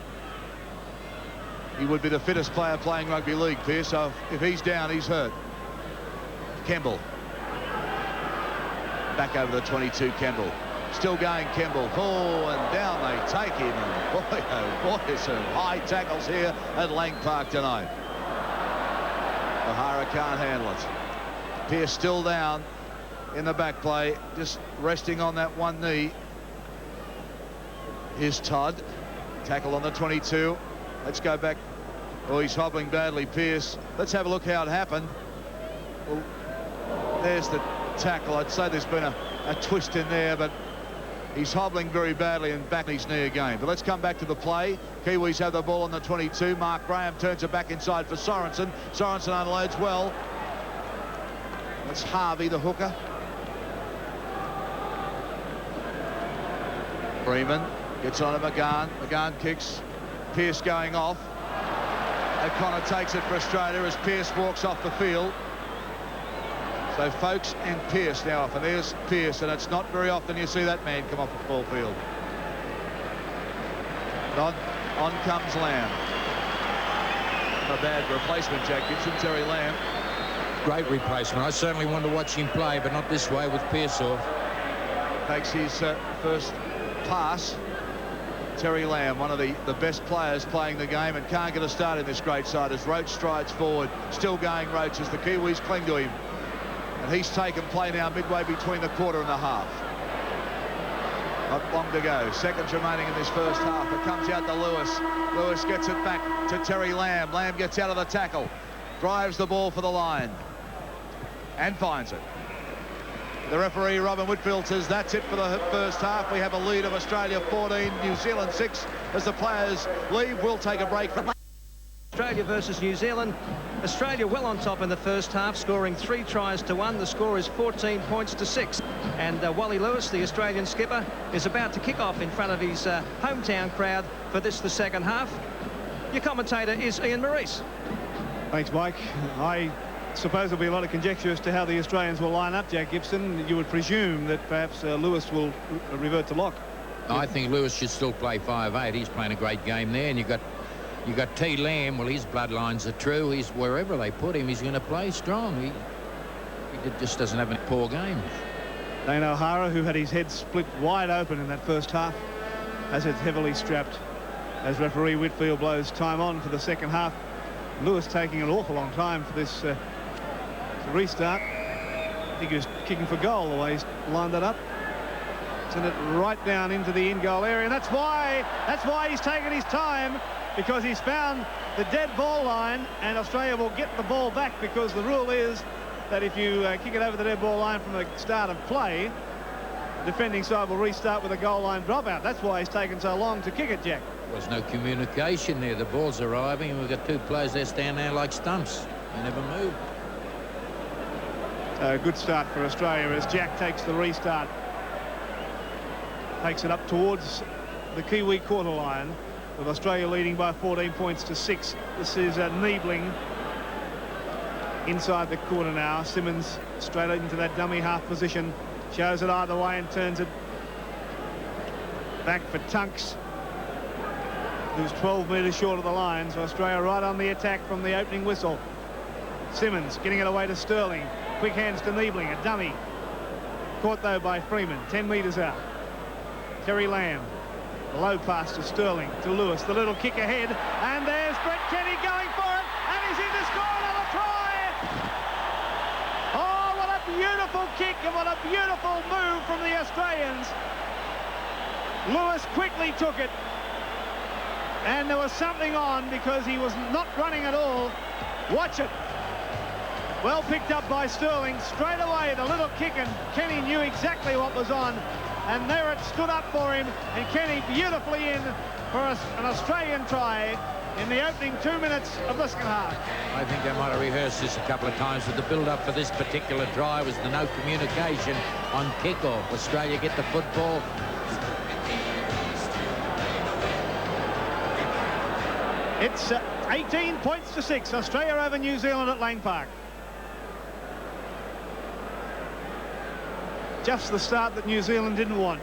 He would be the fittest player playing rugby league, Pearce, so if he's down, he's hurt. Kemble. Back over the 22, Kemble. Still going, Kemble. Oh, and down they take him. And boy, oh boy, some high tackles here at Lang Park tonight. O'Hara can't handle it. Pearce still down in the back play, just resting on that one knee. Here's Todd. Tackle on the 22. Let's go back. Oh, he's hobbling badly, Pearce. Let's have a look how it happened. Well, there's the tackle. I'd say there's been a twist in there, but he's hobbling very badly and back his knee again. But let's come back to the play. Kiwis have the ball on the 22. Mark Graham turns it back inside for Sorensen. Sorensen unloads well. That's Harvey, the hooker. Freeman gets on to McGahn. McGahn kicks. Pearce going off. O'Connor takes it for Australia as Pearce walks off the field. So Folkes and Pearce now off, and there's Pearce, and it's not very often you see that man come off the ball field. On comes Lamb. a bad replacement, Jack Gibson. Terry Lamb. Great replacement. I certainly want to watch him play, but not this way with Pearsall. Takes his first pass. Terry Lamb, one of the best players playing the game, and can't get a start in this great side as Roach strides forward. Still going, Roach, as the Kiwis cling to him. And he's taken play now midway between the quarter and the half. Not long to go. Seconds remaining in this first half. It comes out to Lewis. Lewis gets it back to Terry Lamb. Lamb gets out of the tackle. Drives the ball for the line. And finds it. The referee, Robin Whitfield, says that's it for the first half. We have a lead of Australia 14, New Zealand 6. As the players leave, we'll take a break. Australia versus New Zealand. Australia well on top in the first half, scoring 3 tries to 1. The score is 14 points to 6. And Wally Lewis, the Australian skipper, is about to kick off in front of his hometown crowd for this, the second half. Your commentator is Ian Maurice. Thanks, Mike. I suppose there'll be a lot of conjecture as to how the Australians will line up, Jack Gibson. You would presume that perhaps Lewis will revert to lock. I think Lewis should still play 5'8". He's playing a great game there, and you got T. Lamb. Well, his bloodlines are true. He's wherever they put him, he's going to play strong. He just doesn't have any poor games. Dane O'Hara, who had his head split wide open in that first half, has it heavily strapped as referee Whitfield blows time on for the second half. Lewis taking an awful long time for this restart. I think he was kicking for goal the way he's lined that up. Sent it right down into the in-goal area, and that's why he's taken his time, because he's found the dead ball line, and Australia will get the ball back, because the rule is that if you kick it over the dead ball line from the start of play, the defending side will restart with a goal line dropout. That's why he's taken so long to kick it, Jack. There's no communication there. The ball's arriving, and we've got 2 players there standing there like stumps. They never move. A good start for Australia as Jack takes the restart. Takes it up towards the Kiwi quarter line, with Australia leading by 14 points to 6. This is Niebling inside the quarter now. Simmons straight into that dummy half position. Shows it either way and turns it back for Tunks, who's 12 metres short of the line. So Australia right on the attack from the opening whistle. Simmons getting it away to Sterling. Quick hands to Niebling, a dummy. Caught though by Freeman, 10 metres out. Terry Lamb. A low pass to Sterling, to Lewis. The little kick ahead. And there's Brett Kenny going for it. And he's in to score another try. Oh, what a beautiful kick and what a beautiful move from the Australians. Lewis quickly took it. And there was something on, because he was not running at all. Watch it. Well picked up by Sterling. Straight away, the little kick, and Kenny knew exactly what was on. And there it stood up for him. And Kenny beautifully in for an Australian try in the opening 2 minutes of the second half. I think they might have rehearsed this a couple of times, but the build-up for this particular try was the no communication on kick-off. Australia get the football. It's 18 points to 6. Australia over New Zealand at Lang Park. Just the start that New Zealand didn't want.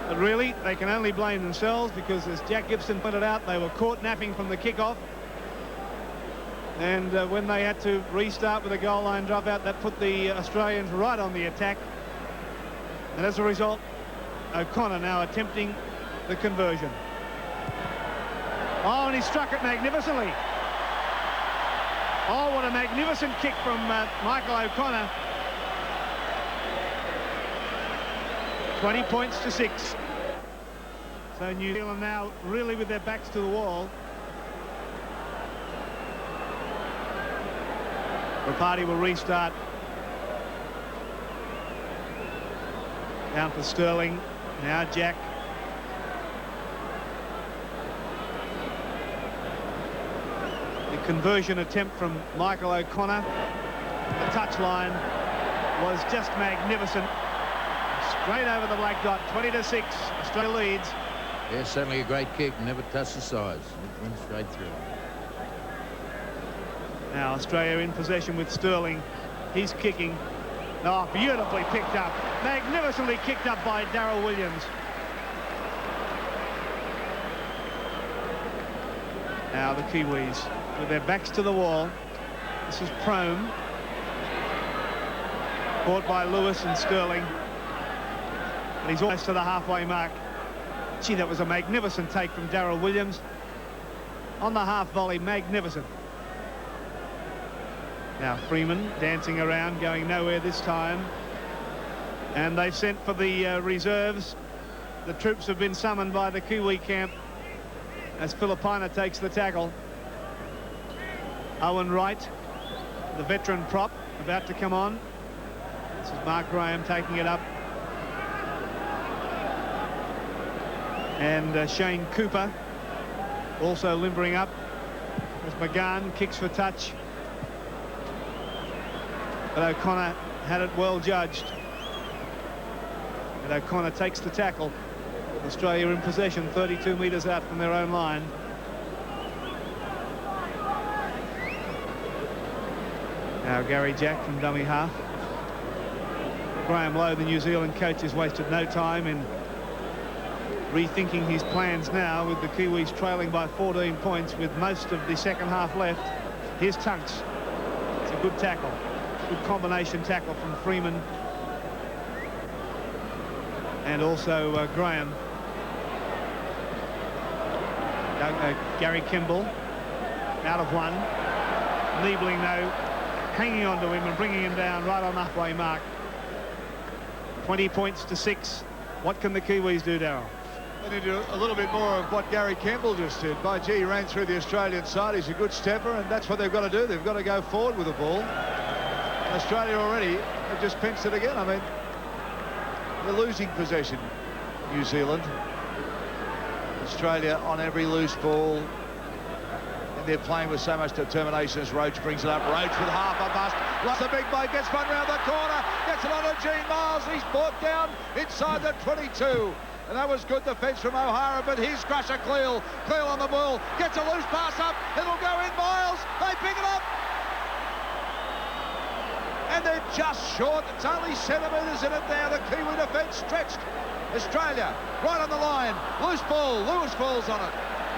But really, they can only blame themselves, because, as Jack Gibson pointed out, they were caught napping from the kickoff. And when they had to restart with a goal line dropout, that put the Australians right on the attack. And as a result, O'Connor now attempting the conversion. Oh, and he struck it magnificently. Oh, what a magnificent kick from Michael O'Connor. 20 points to 6. So New Zealand now really with their backs to the wall. Rapati will restart. Down for Sterling. Now Jack. The conversion attempt from Michael O'Connor. The touchline was just magnificent. Straight over the black dot, 20 to 6. Australia leads. Yeah, certainly a great kick. Never touched the sides. It went straight through. Now Australia in possession with Sterling. He's kicking. Oh, beautifully picked up. Magnificently kicked up by Daryl Williams. Now the Kiwis with their backs to the wall. This is Prome. Caught by Lewis and Sterling. And he's almost to the halfway mark. Gee, that was a magnificent take from Daryl Williams. On the half volley, magnificent. Now Freeman dancing around, going nowhere this time. And they've sent for the reserves. The troops have been summoned by the Kiwi camp as Filipina takes the tackle. Owen Wright, the veteran prop, about to come on. This is Mark Graham taking it up. And Shane Cooper also limbering up as McGahn kicks for touch. But O'Connor had it well judged. And O'Connor takes the tackle. Australia in possession, 32 metres out from their own line. Now Gary Jack from dummy half. Graham Lowe, the New Zealand coach, has wasted no time in rethinking his plans now, with the Kiwis trailing by 14 points with most of the second half left. Here's Tunks. It's a good tackle. Good combination tackle from Freeman. And also Graham. Gary Kimball out of one. Niebling, though, hanging on to him and bringing him down right on the halfway mark. 20 points to 6. What can the Kiwis do, Darryl? They need to do a little bit more of what Gary Campbell just did. By gee, he ran through the Australian side. He's a good stepper, and that's what they've got to do. They've got to go forward with the ball. And Australia already have just pinched it again. I mean, they're losing possession, New Zealand. Australia on every loose ball. And they're playing with so much determination as Roach brings it up. Roach with half a bust. Lots of big bloke, gets one round the corner. Gets it on to Gene Miles. He's brought down inside the 22. And that was good defence from O'Hara, but here's Crusher Cleal. Cleal on the ball. Gets a loose pass up. It'll go in. Miles. They pick it up. And they're just short. It's only centimetres in it now. The Kiwi defence stretched. Australia right on the line. Loose ball. Lewis falls on it.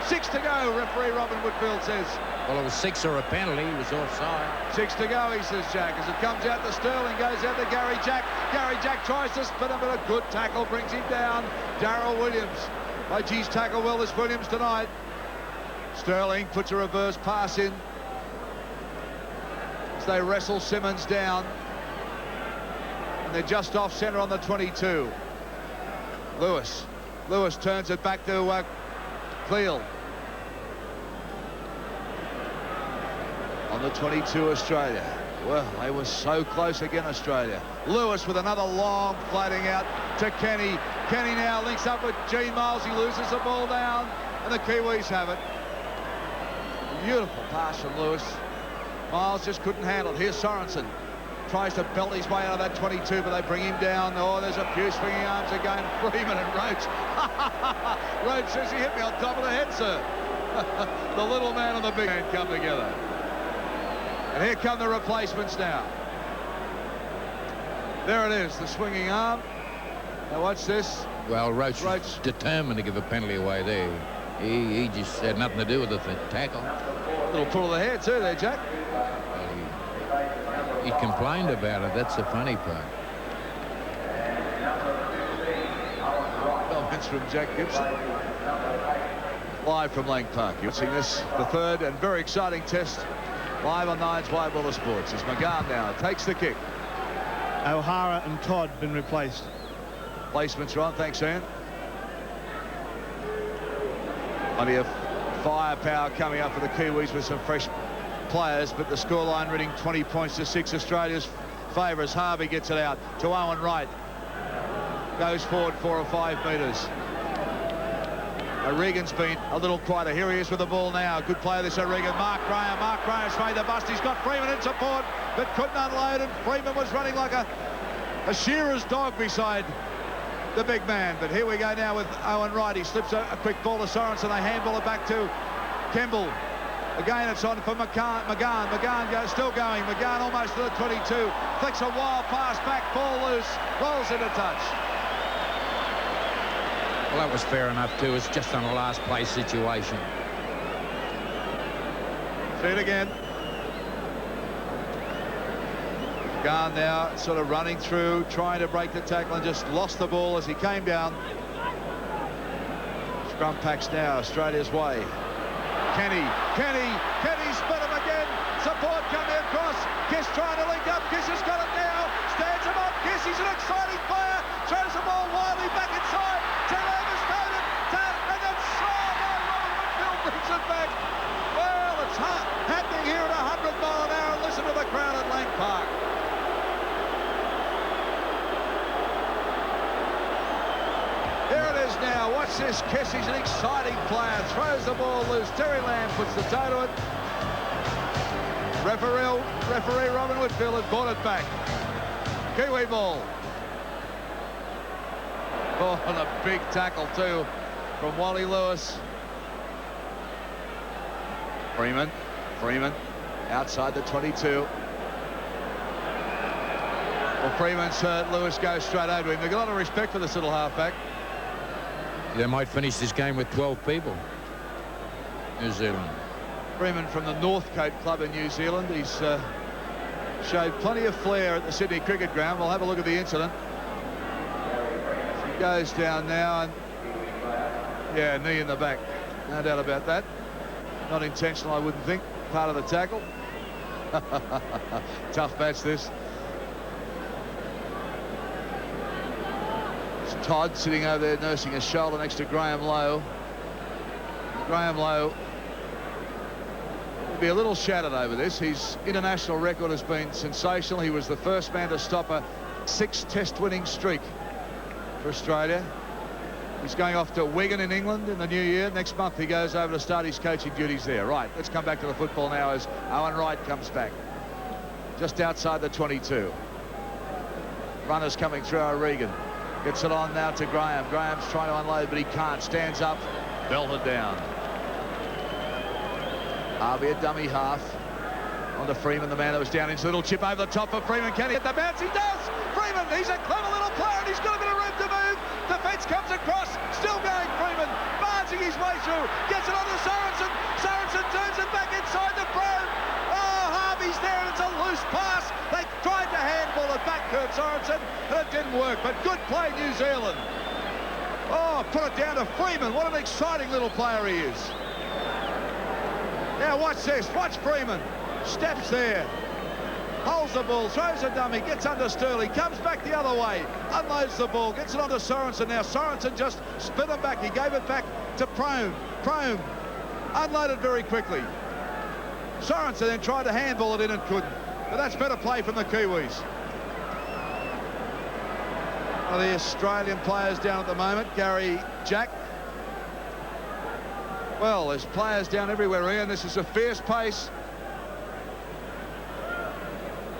6 to go, referee Robin Woodfield says. Well, it was 6 or a penalty. He was offside. 6 to go, he says, Jack. As it comes out to Sterling, goes out to Gary Jack. Gary Jack tries to spin him, but a good tackle brings him down. Daryl Williams. Oh, geez, tackle well this Williams tonight. Sterling puts a reverse pass in as they wrestle Simmons down. And they're just off centre on the 22. Lewis. Lewis turns it back to Cleal. On the 22, Australia. Well, they were so close again, Australia. Lewis with another long floating out to Kenny. Kenny now links up with Gene Miles. He loses the ball down, and the Kiwis have it. Beautiful pass from Lewis. Miles just couldn't handle it. Here's Sorensen. Tries to belt his way out of that 22, but they bring him down. Oh, there's a few swinging arms again. Freeman and Roach. Roach says, he hit me on top of the head, sir. The little man and the big man come together. And here come the replacements now. There it is, the swinging arm. Now watch this. Well, Roach was determined to give a penalty away there. He just had nothing to do with the tackle. Little pull of the hair too there, Jack. Well, he complained about it. That's the funny part. Comments from Jack Gibson. Live from Lang Park. You're seeing this, the third and very exciting test. Live on Nine's Wide World of Sports. As McGahn now takes the kick. O'Hara and Todd been replaced. Placements are on. Thanks, Ian. Plenty of firepower coming up for the Kiwis with some fresh players, but the scoreline reading 20 points to 6 Australia's favour as Harvey gets it out to Owen Wright. Goes forward 4 or 5 metres. O'Regan's been a little quieter. Here he is with the ball now. Good player this O'Regan. Mark Graham's made the bust. He's got Freeman in support, but couldn't unload, and Freeman was running like a shearer's dog beside the big man. But here we go now with Owen Wright. He slips a quick ball to Sorensen. They handball it back to Campbell. Again, it's on for McGahn. McGahn goes, still going. McGahn almost to the 22. Flicks a wild pass back, ball loose, rolls into touch. Well, that was fair enough too. It's just on a last play situation. See it again. Garn now sort of running through, trying to break the tackle, and just lost the ball as he came down. Scrum packs now Australia's way. Kenny split him again. Support coming across. Kiss trying to link up. Kiss has got it now. Stands him up. Kiss, he's an exciting player. Throws the ball wildly back inside. Tel-Aviv has thrown it. And then Robert Whitfield brings it back. Well, it's happening here at 100 mile an hour. Listen to the crowd at Lang Park. Here it is now. Watch this. Kiss, he's an exciting player. Throws the ball loose. Terry Lamb puts the toe to it. Referee Robin Whitfield had brought it back. Kiwi ball. Oh, and a big tackle too from Wally Lewis. Freeman outside the 22. Well, Freeman's hurt. Lewis goes straight over him. They've got a lot of respect for this little halfback. They might finish this game with 12 people. New Zealand. Freeman from the Northcote Club in New Zealand. He's showed plenty of flair at the Sydney Cricket Ground. We'll have a look at the incident. He goes down now and yeah, knee in the back. No doubt about that. Not intentional, I wouldn't think. Part of the tackle. Tough match this. It's Todd sitting over there nursing his shoulder next to Graham Lowe. Graham Lowe be a little shattered over this. His international record has been sensational. He was the first man to stop a 6-test winning streak for Australia. He's going off to Wigan in England in the new year. Next month he goes over to start his coaching duties there. Right, let's come back to the football now as Owen Wright comes back. Just outside the 22. Runners coming through. O'Regan gets it on now to Graham. Graham's trying to unload, but he can't. Stands up, belted down. Harvey, a dummy half. On to Freeman, the man that was down into a little chip over the top for Freeman. Can he hit the bounce? He does! Freeman, he's a clever little player and he's got a bit of room to move. Defence comes across, still going Freeman, barging his way through. Gets it on to Sorensen. Sorensen turns it back inside the Brown. Oh, Harvey's there and it's a loose pass. They tried to handball it back, Kurt Sorensen, and it didn't work. But good play, New Zealand. Oh, put it down to Freeman. What an exciting little player he is. Now watch this, watch Freeman. Steps there, holds the ball, throws a dummy, gets under Sterling, comes back the other way, unloads the ball, gets it onto Sorensen. Now Sorensen just spit him back. He gave it back to Prone. Prone unloaded very quickly. Sorensen then tried to handball it in and couldn't. But that's better play from the Kiwis. One of the Australian players down at the moment, Gary Jack. Well, there's players down everywhere, Ian. This is a fierce pace.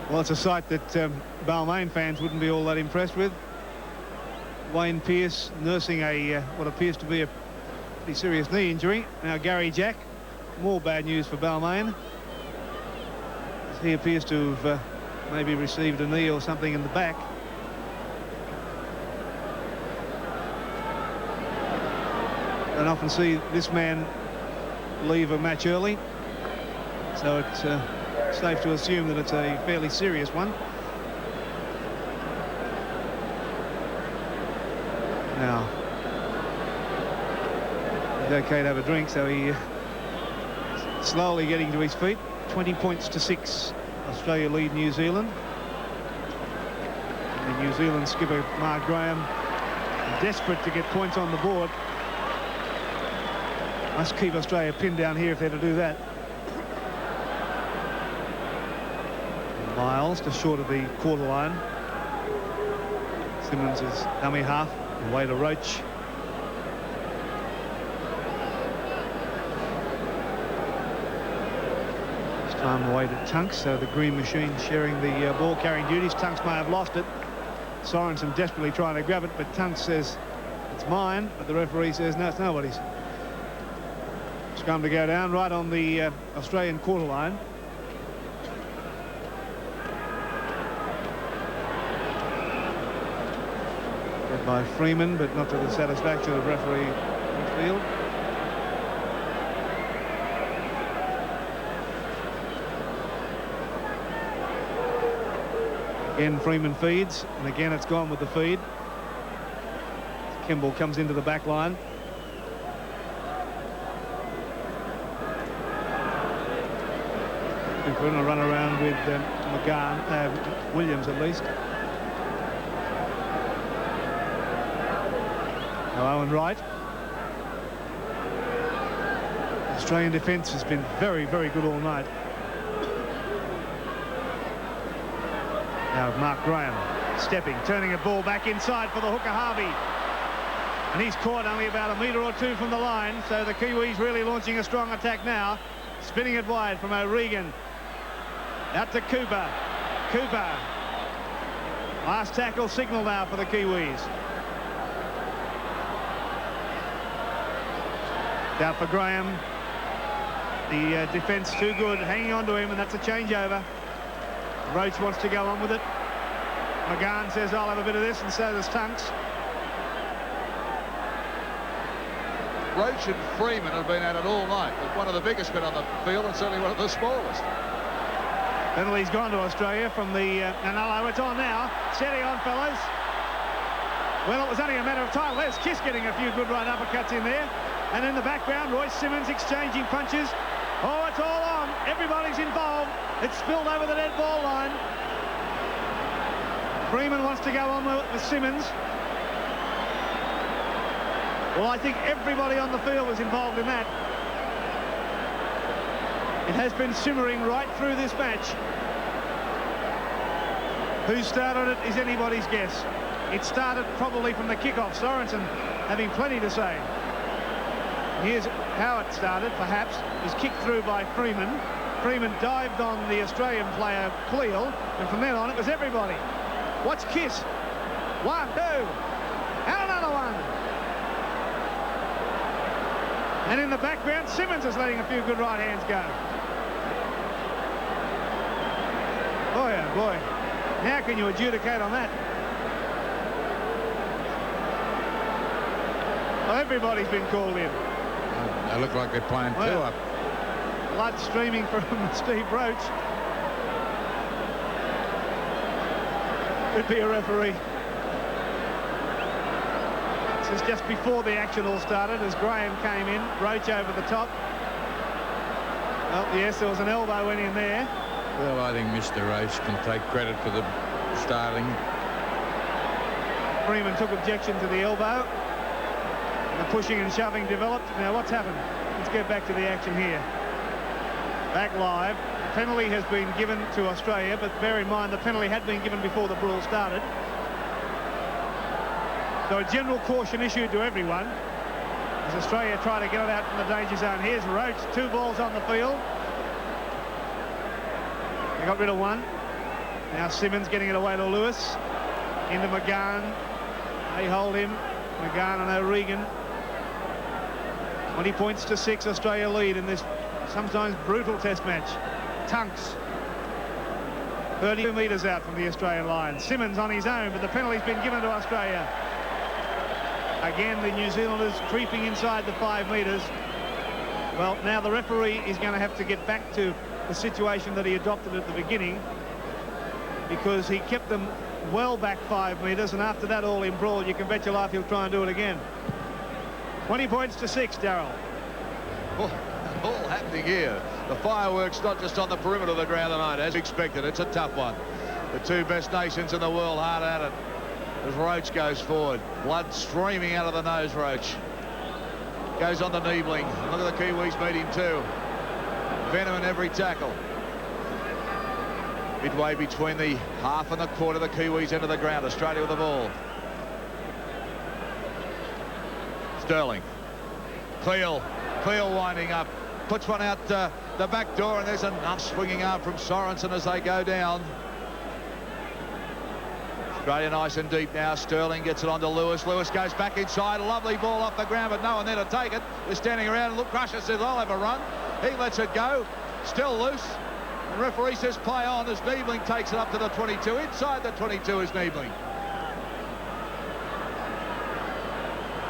Well, it's a sight that Balmain fans wouldn't be all that impressed with. Wayne Pearce nursing a what appears to be a pretty serious knee injury. Now Gary Jack, more bad news for Balmain. He appears to have maybe received a knee or something in the back. Don't often see this man leave a match early, so it's safe to assume that it's a fairly serious one. Now, he's okay to have a drink, so he slowly getting to his feet. 20 points to 6. Australia lead New Zealand. And the New Zealand skipper Mark Graham, desperate to get points on the board. Must keep Australia pinned down here if they're to do that. Miles just short of the quarter line. Simmons is dummy half. Away to Roach. This time away to Tunks. So the green machine sharing the ball carrying duties. Tunks may have lost it. Sorensen desperately trying to grab it, but Tunks says it's mine. But the referee says no, it's nobody's. Scrum to go down right on the Australian quarter line. Led by Freeman, but not to the satisfaction of referee Whitfield. Again, Freeman feeds, and again it's gone with the feed. Kemble comes into the back line. We're going to run around with McGann, Williams at least. Now Owen Wright. Australian defence has been very, very good all night. Now Mark Graham stepping, turning a ball back inside for the hooker Harvey. And he's caught only about a metre or two from the line, so the Kiwis really launching a strong attack now. Spinning it wide from O'Regan. Out to Cooper. Cooper. Last tackle signal now for the Kiwis. Out for Graham. The defence too good, hanging on to him, and that's a changeover. Roach wants to go on with it. McGann says, I'll have a bit of this, and so does Tunks. Roach and Freeman have been at it all night, but one of the biggest men on the field and certainly one of the smallest. Penalty's gone to Australia from the Nanalo. It's on now. Steady on, fellas. Well, it was only a matter of time. Les Kiss getting a few good right uppercuts in there. And in the background, Royce Simmons exchanging punches. Oh, it's all on. Everybody's involved. It's spilled over the dead ball line. Freeman wants to go on with Simmons. Well, I think everybody on the field was involved in that. It has been simmering right through this match. Who started it is anybody's guess. It started probably from the kickoff. Sorensen having plenty to say. Here's how it started, perhaps. It was kicked through by Freeman. Freeman dived on the Australian player, Cleal, and from then on it was everybody. Watch Kiss. 1, 2, and another one. And in the background, Simmons is letting a few good right hands go. Boy, oh boy. How can you adjudicate on that? Well, everybody's been called in. They look like they're playing two up. Blood streaming from Steve Roach. Could be a referee. This is just before the action all started as Graham came in. Roach over the top. Oh, yes, there was an elbow went in there. Well, I think Mr. Roach can take credit for the starting. Freeman took objection to the elbow. The pushing and shoving developed. Now what's happened? Let's get back to the action here. Back live. The penalty has been given to Australia, but bear in mind the penalty had been given before the brawl started. So a general caution issued to everyone as Australia try to get it out from the danger zone. Here's Roach, 2 balls on the field. They got rid of one. Now Simmons getting it away to Lewis. Into McGann. They hold him. McGann and O'Regan. 20 points to 6, Australia lead in this sometimes brutal test match. Tunks 32 metres out from the Australian line. Simmons on his own, but the penalty's been given to Australia. Again, the New Zealanders creeping inside the 5 metres. Well, now the referee is going to have to get back to the situation that he adopted at the beginning, because he kept them well back 5 metres, and after that all in brawl, you can bet your life he'll try and do it again. 20 points to 6, Darryl. All happening here. The fireworks not just on the perimeter of the ground tonight, as expected. It's a tough one. The 2 best nations in the world hard at it as Roach goes forward. Blood streaming out of the nose, Roach. Goes on to Niebling. Look at the Kiwis meet him too. Venom in every tackle. Midway between the half and the quarter, the Kiwis into the ground. Australia with the ball. Sterling. Cleal winding up. Puts one out the back door, and there's a nice swinging arm from Sorensen as they go down. Australia nice and deep now. Sterling gets it on to Lewis. Lewis goes back inside. A lovely ball off the ground, but no one there to take it. They're standing around, and look, Crusher says, I'll have a run. He lets it go. Still loose. The referee says play on as Niebling takes it up to the 22. Inside the 22 is Niebling.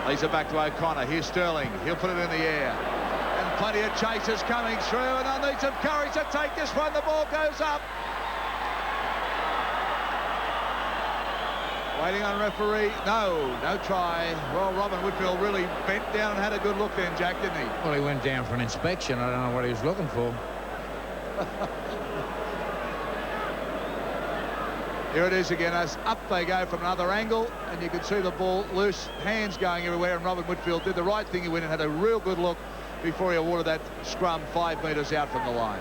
Leaves it back to O'Connor. Here's Sterling. He'll put it in the air. And plenty of chasers coming through, and they'll need some courage to take this one. The ball goes up. Waiting on referee. No try. Well, Robin Whitfield really bent down and had a good look then, Jack, didn't he? Well, he went down for an inspection. I don't know what he was looking for. Here it is again, as up they go from another angle, and you can see the ball loose, hands going everywhere, and Robin Whitfield did the right thing. He went and had a real good look before he awarded that scrum 5 metres out from the line.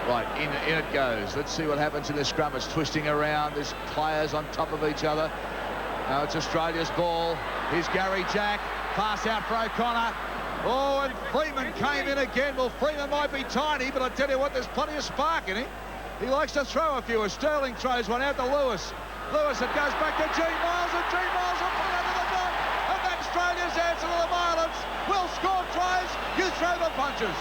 Right, in it goes. Let's see what happens in this scrum. It's twisting around. There's players on top of each other. Now it's Australia's ball. Here's Gary Jack. Pass out for O'Connor. Oh, and Freeman came in again. Well, Freeman might be tiny, but I tell you what, there's plenty of spark in him. He likes to throw a few. As Sterling throws one out to Lewis. Lewis, it goes back to Gene Miles, and Gene Miles will put it under the net. And that's Australia's answer to the violence. Will score tries. You throw the punches.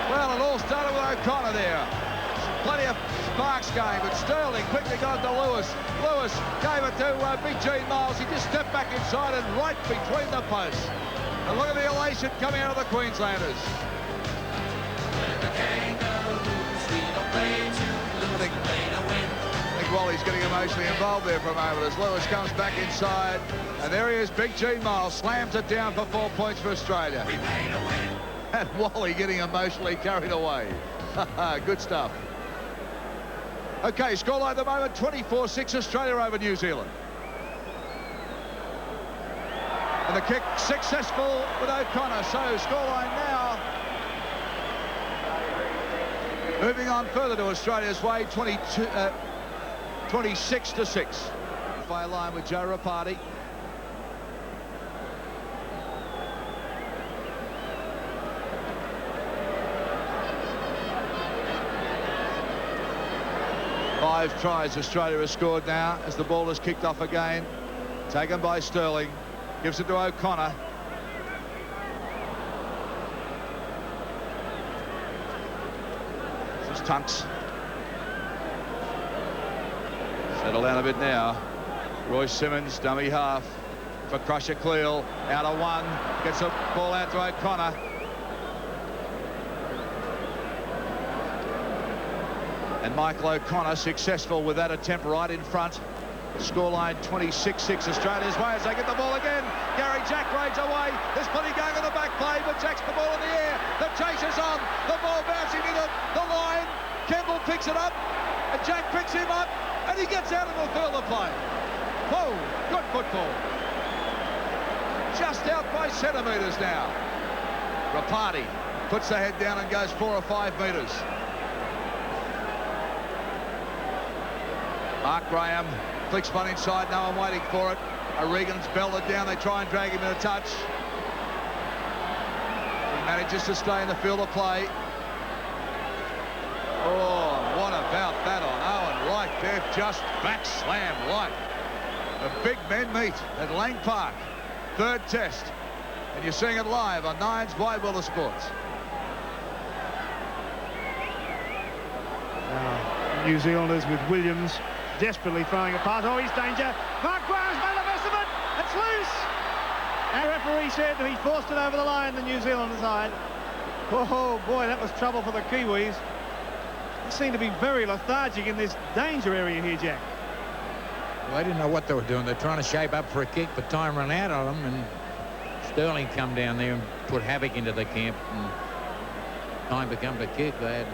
Well, it all started with O'Connor there. Plenty of sparks going, but Sterling quickly got to Lewis. Lewis gave it to Big Gene Miles. He just stepped back inside and right between the posts. And look at the elation coming out of the Queenslanders. I think Wally's getting emotionally involved there for a moment as Lewis comes back inside. And there he is, Big Gene Miles slams it down for 4 points for Australia. And Wally getting emotionally carried away. Good stuff. Okay, scoreline at the moment, 24-6 Australia over New Zealand. And the kick successful with O'Connor. So scoreline now. Moving on further to Australia's way, 26-6. By line with Joe Rapati. Five tries Australia has scored now as the ball is kicked off again. Taken by Sterling. Gives it to O'Connor. This is Tunks. Settle down a bit now. Royce Simmons, dummy half for Crusher Cleal. Out of one. Gets the ball out to O'Connor. And Michael O'Connor successful with that attempt right in front. Scoreline 26-6 Australia's way as they get the ball again. Gary Jack raids away. There's plenty going on the back play, but Jack's the ball in the air. The chase is on. The ball bouncing into the line. Campbell picks it up, and Jack picks him up, and he gets out of the field of play. Whoa, good football. Just out by centimetres now. Rapati puts the head down and goes 4 or 5 metres. Mark Graham flicks one inside, no one waiting for it. O'Regan's belted down, they try and drag him in a touch. He manages to stay in the field of play. Oh, what about that on Owen Wright? They've just back slammed Wright. The big men meet at Lang Park. Third test. And you're seeing it live on Nine's Wide World of Sports. New Zealanders with Williams desperately throwing a pass. Oh, he's danger. Mark Graham's made the best of it. It's loose. Our referee said he forced it over the line, the New Zealand side. Oh, boy, that was trouble for the Kiwis. They seem to be very lethargic in this danger area here, Jack. Well, they didn't know what they were doing. They're trying to shape up for a kick, but time ran out on them, and Sterling come down there and put havoc into the camp, and time became to kick. They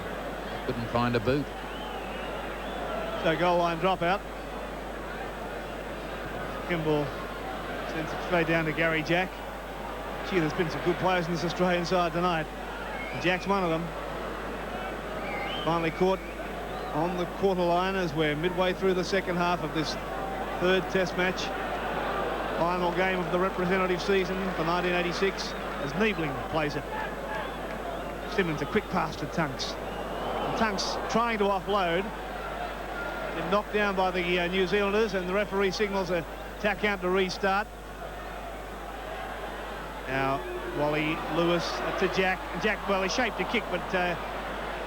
couldn't find a boot. So goal line dropout. Kimball sends it straight down to Gary Jack. Gee, there's been some good players in this Australian side tonight. Jack's one of them. Finally caught on the quarter line as we're midway through the second half of this third test match. Final game of the representative season for 1986 as Niebling plays it. Simmons, a quick pass to Tunks. And Tunks trying to offload. Been knocked down by the New Zealanders, and the referee signals a tack out to restart. Now Wally Lewis to Jack. Jack, well, he shaped a kick, but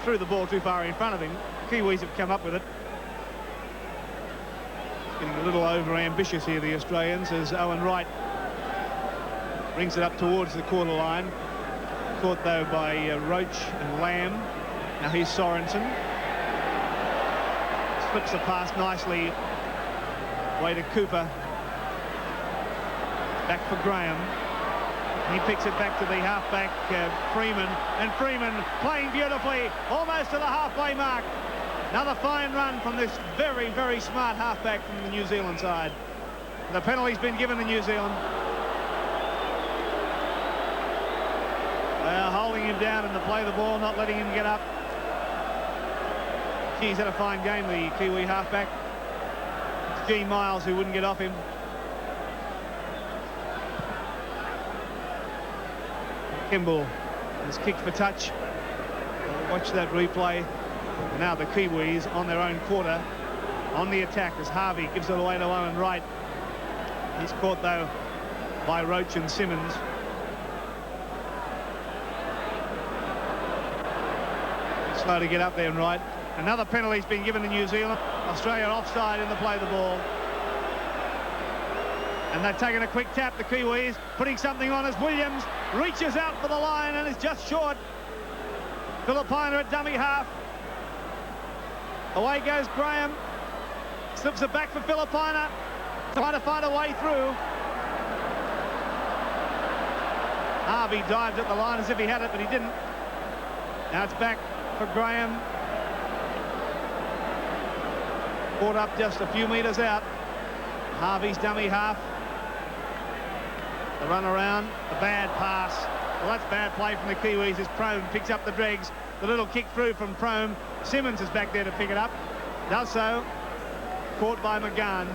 threw the ball too far in front of him. The Kiwis have come up with it. Getting a little over ambitious here, the Australians, as Owen Wright brings it up towards the quarter line. Caught though by Roach and Lamb. Now here's Sorensen. Slips the pass nicely. Way to Cooper. Back for Graham. He picks it back to the halfback, Freeman. And Freeman playing beautifully, almost to the halfway mark. Another fine run from this very, very smart halfback from the New Zealand side. The penalty's been given to New Zealand. Holding him down and to play the ball, not letting him get up. He's had a fine game, the Kiwi halfback. It's G. Miles who wouldn't get off him. Kimball has kicked for touch. Watch that replay. And now the Kiwis on their own quarter on the attack as Harvey gives it away to Owen Wright. He's caught though by Roach and Simmons. Slow to get up there and right. Another penalty's been given to New Zealand. Australia offside in the play the ball. And they've taken a quick tap, the Kiwis, putting something on as Williams reaches out for the line and is just short. Filipina at dummy half. Away goes Graham. Slips it back for Filipina. Trying to find a way through. Harvey dived at the line as if he had it, but he didn't. Now it's back for Graham. Caught up just a few metres out. Harvey's dummy half. The run around, the bad pass. Well, that's bad play from the Kiwis as Prome picks up the dregs. The little kick through from Prome. Simmons is back there to pick it up. Does so. Caught by McGann.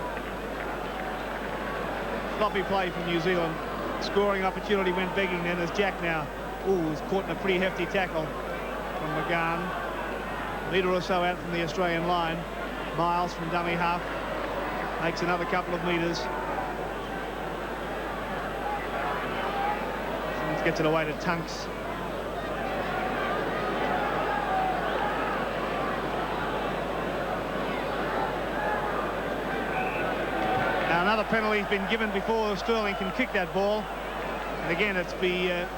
Sloppy play from New Zealand. Scoring opportunity went begging then as Jack now. Is caught in a pretty hefty tackle from McGann. Metre or so out from the Australian line. Miles from dummy half. Makes another couple of metres. Simmons gets it away to Tunks. Now another penalty's been given before Sterling can kick that ball. And again, it's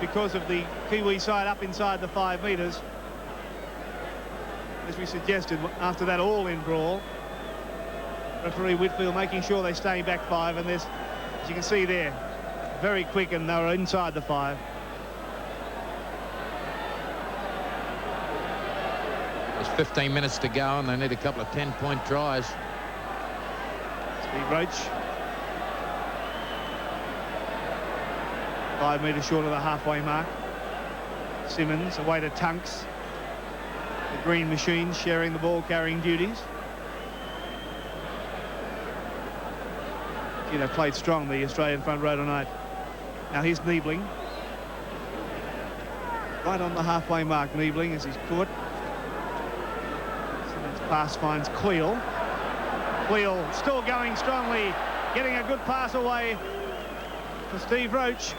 because of the Kiwi side up inside the 5 metres. As we suggested, after that all-in brawl, referee Whitfield making sure they stay back 5, and there's, as you can see there, very quick, and they were inside the 5. There's 15 minutes to go, and they need a couple of 10-point tries. Steve Roach. 5 metres short of the halfway mark. Simmons away to Tunks. The green machine sharing the ball carrying duties. You know, played strong, the Australian front row tonight. Now here's Niebling. Right on the halfway mark, Niebling, as he's caught. Simmons pass finds Cleal. Cleal still going strongly, getting a good pass away for Steve Roach.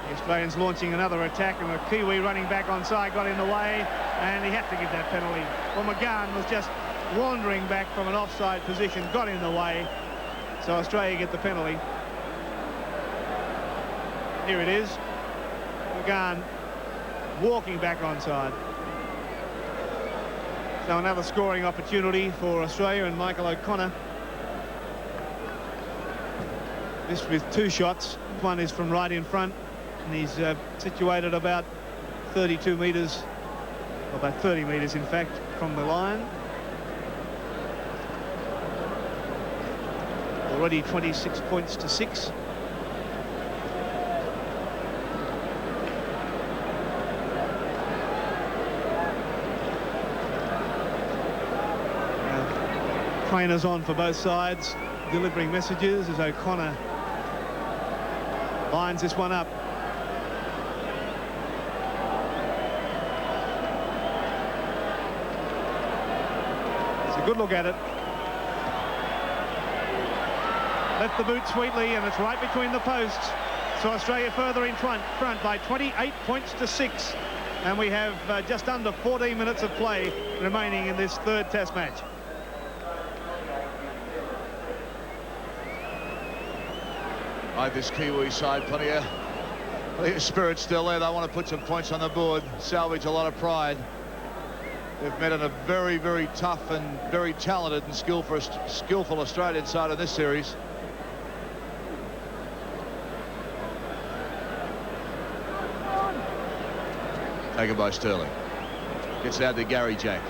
The Australians launching another attack, and the Kiwi running back onside got in the way, and he had to give that penalty. Well, McGann was just wandering back from an offside position, got in the way, so Australia get the penalty. Here it is. McGann walking back onside. So another scoring opportunity for Australia and Michael O'Connor. This with 2 shots. One is from right in front, and he's situated about 32 metres, or about 30 metres in fact, from the line. Already 26 points to 6. Trainers on for both sides, delivering messages as O'Connor lines this one up. It's a good look at it. Left the boot sweetly, and it's right between the posts. So Australia further in front by 28 points to 6. And we have just under 14 minutes of play remaining in this 3rd Test match. This Kiwi side, plenty of The spirit's still there. They want to put some points on the board, salvage a lot of pride. They've met on a very, very tough and very talented and skillful Australian side in this series. Taken by Sterling. Gets out to Gary Jack.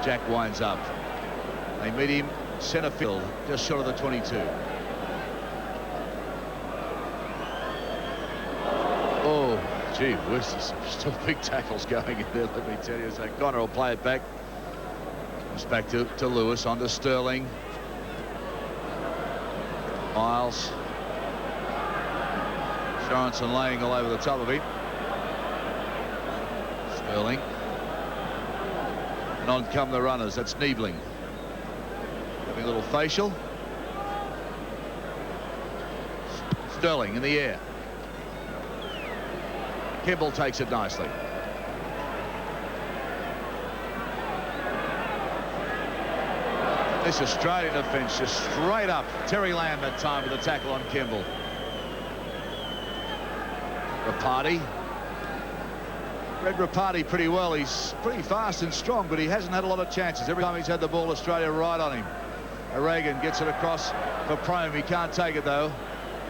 Jack winds up. They meet him centre field, just short of the 22. Oh, gee whiz, there's still big tackles going in there, let me tell you. So Connor will play it back. It's back to Lewis, on to Sterling. Miles. Sorensen laying all over the top of him. Sterling. And on come the runners. That's Niebling. Having a little facial. Sterling in the air. Kemble takes it nicely. This Australian defence just straight up. Terry Lamb that time with the tackle on Kemble. Rapati. Read Rapati pretty well. He's pretty fast and strong, but he hasn't had a lot of chances. Every time he's had the ball, Australia right on him. Reagan gets it across for Prome. He can't take it, though.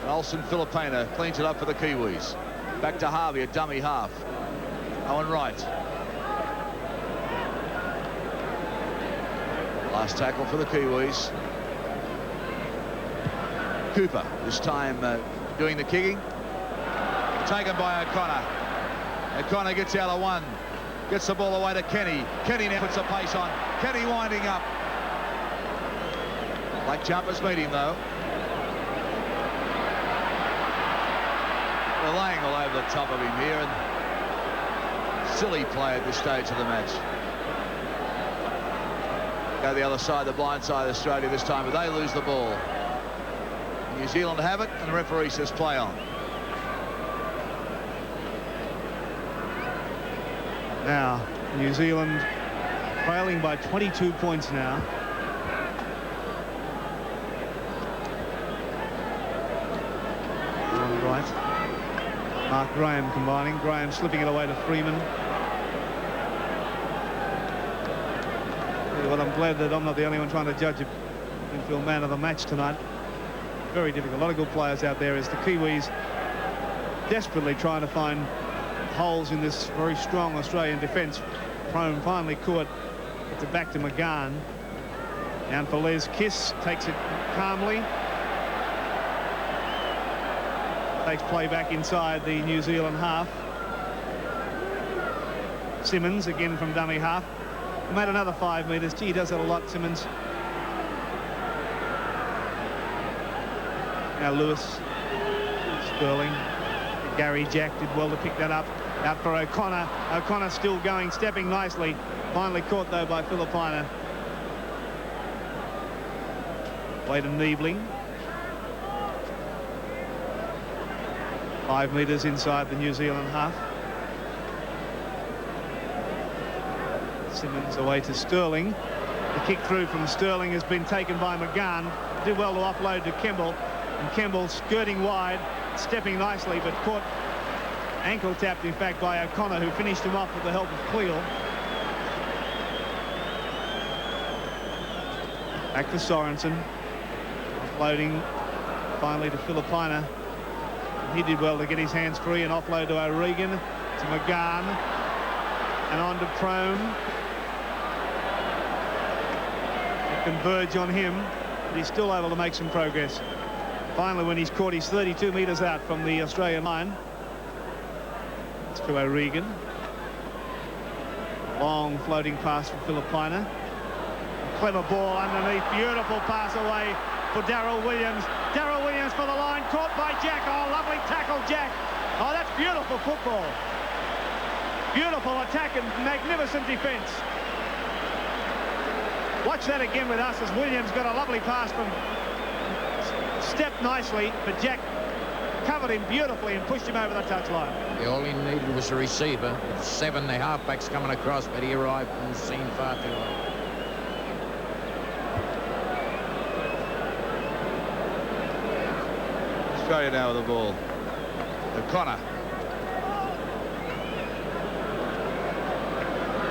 And Olsen Filipina cleans it up for the Kiwis. Back to Harvey, a dummy half. Owen Wright. Last tackle for the Kiwis. Cooper, this time doing the kicking. Taken by O'Connor. O'Connor gets out of one. Gets the ball away to Kenny. Kenny now puts the pace on. Kenny winding up. Black jumpers meet him, though. They're laying all over the top of him here, and silly play at this stage of the match. Go the other side, the blind side of Australia this time, but they lose the ball. New Zealand have it, and the referee says play on. Now, New Zealand trailing by 22 points now. On right. Mark Graham combining. Graham slipping it away to Freeman. Well, I'm glad that I'm not the only one trying to judge a infield man of the match tonight. Very difficult. A lot of good players out there as the Kiwis desperately trying to find holes in this very strong Australian defence. Prome finally caught. It's it back to McGahn. Down for Les Kiss. Takes it calmly. Takes play back inside the New Zealand half. Simmons again from dummy half. Made another 5 metres. Gee, he does that a lot, Simmons. Now Lewis. Sterling. Gary Jack did well to pick that up. Out for O'Connor. O'Connor still going, stepping nicely. Finally caught, though, by Filipina. Way to Niebling. 5 metres inside the New Zealand half. Simmons away to Sterling. The kick through from Sterling has been taken by McGahn. Did well to offload to Kemble. And Kemble skirting wide, stepping nicely, but caught ankle tapped, in fact, by O'Connor, who finished him off with the help of Cleal. Back to Sorensen. Offloading finally to Filipina. He did well to get his hands free and offload to O'Regan, to McGahn, and on to Prome. It converge on him, but he's still able to make some progress. Finally, when he's caught, he's 32 metres out from the Australian line. It's to O'Regan. Long floating pass from Filipina. Clever ball underneath. Beautiful pass away for Daryl Williams. Daryl Williams for the line. Caught by Jack. Oh, lovely tackle, Jack. Oh, that's beautiful football. Beautiful attack and magnificent defence. Watch that again with us as Williams got a lovely pass from... Stepped nicely, but Jack covered him beautifully and pushed him over the touchline. Yeah, all he needed was a receiver. 7, the halfbacks coming across, but he arrived on the scene far too late. Australia now with the ball. O'Connor.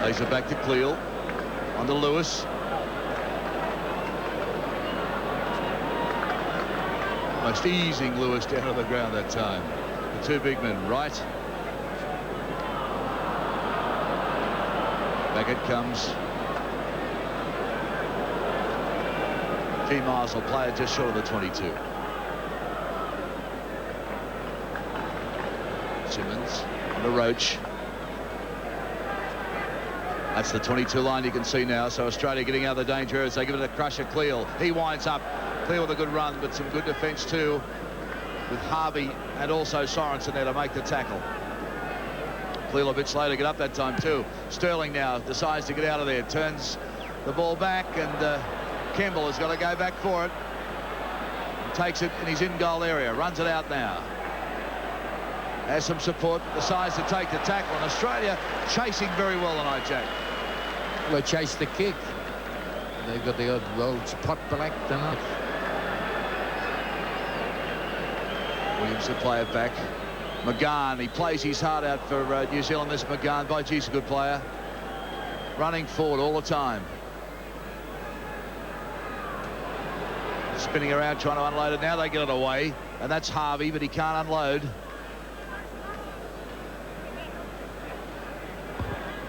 Lays it back to Cleal. On to Lewis. Almost easing Lewis down to the ground that time. The two big men, right. Back it comes. T. Miles will play it just short of the 22. Simmons on the Roach. That's the 22 line you can see now. So Australia getting out of the danger as they give it a Crusher. Cleal. He winds up. Cleal with a good run, but some good defence too, with Harvey and also Sorensen there to make the tackle. Cleal a bit slow to get up that time too. Sterling now decides to get out of there. Turns the ball back, and Campbell has got to go back for it. Takes it in his in-goal area. Runs it out now. Has some support, decides to take the tackle, and Australia chasing very well tonight, Jack. They chase the kick. They've got the old spot black tonight. Williams will play it back. McGahn, he plays his heart out for New Zealand. This McGahn, by geez, a good player. Running forward all the time. Spinning around trying to unload it. Now they get it away, and that's Harvey, but he can't unload.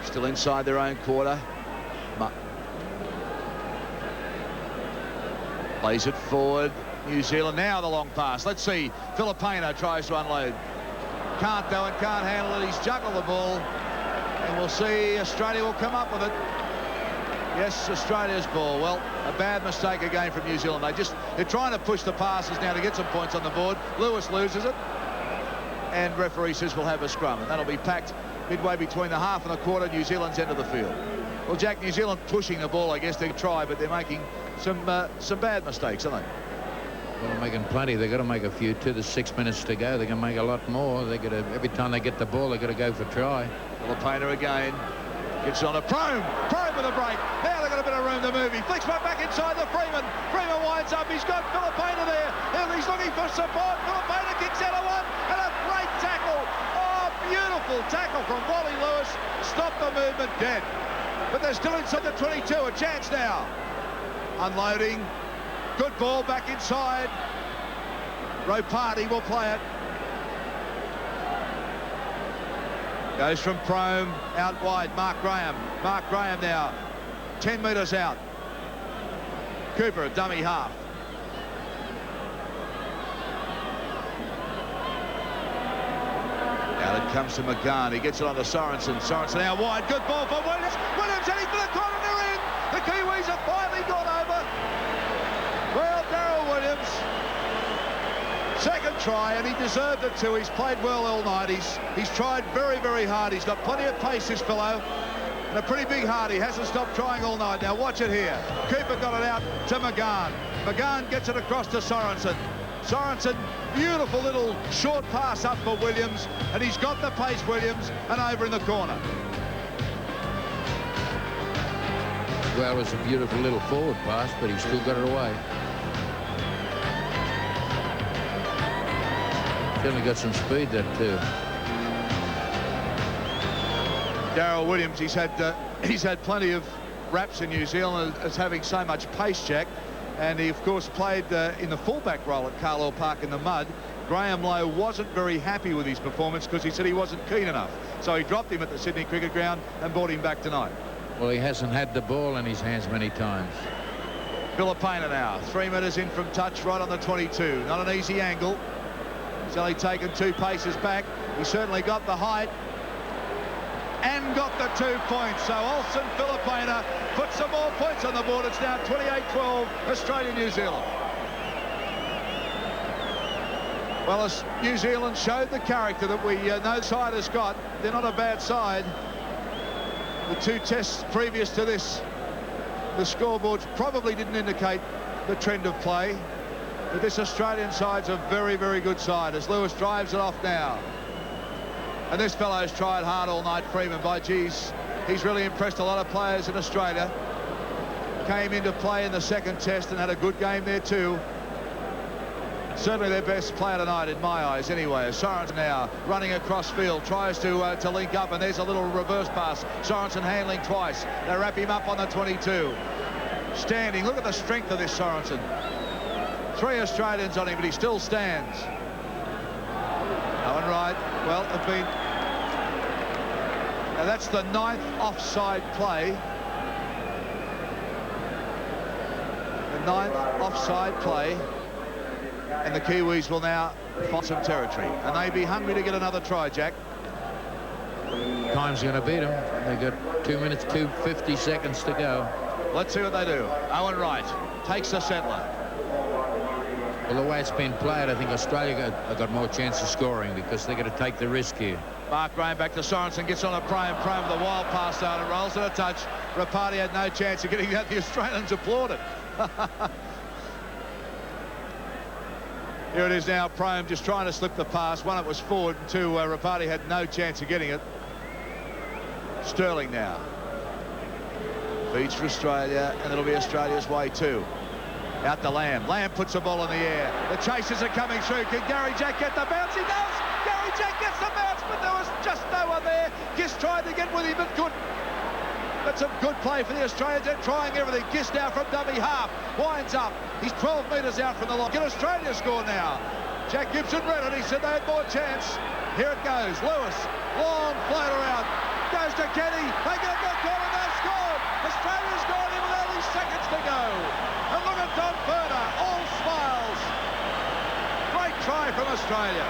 Still inside their own quarter. Plays it forward. New Zealand now the long pass. Let's see. Filipino tries to unload. Can't though, and can't handle it. He's juggled the ball, and we'll see. Australia will come up with it. Yes, Australia's ball. Well, a bad mistake again from New Zealand. They're trying to push the passes now to get some points on the board. Lewis loses it, and referee says we'll have a scrum, and that'll be packed midway between the half and the quarter, New Zealand's end of the field. Well, Jack, New Zealand pushing the ball, I guess they try, but they're making some bad mistakes, aren't they? Well, they're making plenty. They've got to make a few too. There's 6 minutes to go. They can make a lot more. They got to, every time they get the ball, they've got to go for try. Filipino again. Gets on a Prome. Prome with a break. Now they've got a bit of room to move. He flicks one back inside the Freeman. Freeman winds up. He's got Filipino there. He's looking for support. Filipino kicks out of one. And a great tackle. Oh, beautiful tackle from Wally Lewis. Stopped the movement dead. But they're still inside the 22. A chance now. Unloading. Good ball back inside. Ropati will play it. Goes from Prome out wide. Mark Graham. Mark Graham now 10 metres out. Cooper, a dummy half. Now it comes to McGahn. He gets it on to Sorensen. Sorensen out wide. Good ball for Williams. Williams heading for the corner. They're in. The Kiwis have finally gone over. Well, Daryl Williams. Second try, and he deserved it too. He's played well all night. He's tried very, very hard. He's got plenty of pace, this fellow, and a pretty big heart. He hasn't stopped trying all night. Now watch it here. Cooper got it out to McGahn. McGahn gets it across to Sorensen. Sorensen, beautiful little short pass up for Williams, and he's got the pace, Williams, and over in the corner. Well, it was a beautiful little forward pass, but he still got it away. Certainly got some speed there too. Daryl Williams, he's had plenty of raps in New Zealand as having so much pace, Jack, and he of course played in the fullback role at Carlisle Park in the mud. Graham Lowe wasn't very happy with his performance because he said he wasn't keen enough, so he dropped him at the Sydney Cricket Ground and brought him back tonight. Well, he hasn't had the ball in his hands many times. Filipino now 3 metres in from touch, right on the 22. Not an easy angle. He's only taken 2 paces back. He certainly got the height and got the 2 points. So Olsen Filipino puts some more points on the board. It's now 28-12 Australia-New Zealand. Well, as New Zealand showed the character that we know the side has got. They're not a bad side. The 2 tests previous to this, the scoreboards probably didn't indicate the trend of play. But this Australian side's a very, very good side as Lewis drives it off now. And this fellow's tried hard all night, Freeman. By geez, he's really impressed a lot of players in Australia. Came into play in the second test and had a good game there too. Certainly their best player tonight in my eyes anyway. Sorensen now running across field, tries to link up, and there's a little reverse pass. Sorensen handling twice. They wrap him up on the 22. Standing, look at the strength of this Sorensen. 3 Australians on him, but he still stands. Owen Wright, well, have been... Now that's the 9th offside play. The 9th offside play. And the Kiwis will now find some territory. And they be hungry to get another try, Jack. Time's going to beat them. They've got 2 minutes, 50 seconds to go. Let's see what they do. Owen Wright takes the settler. Well, the way it's been played, I think Australia got more chance of scoring because they're going to take the risk here. Mark Graham back to Sorensen, gets on a Prime with a wild pass down and rolls at a touch. Rapati had no chance of getting that. The Australians applauded. Here it is now, Prime just trying to slip the pass. One, it was forward, and 2, Rapati had no chance of getting it. Sterling now. Feeds for Australia, and it'll be Australia's way too. Out to Lamb. Lamb puts the ball in the air. The chasers are coming through. Can Gary Jack get the bounce? He does! Gary Jack gets the bounce, but there was just no one there. Gist tried to get with him, but couldn't. That's a good play for the Australians. They're trying everything. Gist now from dummy half. Winds up. He's 12 metres out from the line. Can Australia score now? Jack Gibson read it. He said they had more chance. Here it goes. Lewis. Long float around. Goes to Kenny. They get a good call and they've scored. Australia's gone in with only seconds to go. And look at Don Furner. All smiles. Great try from Australia.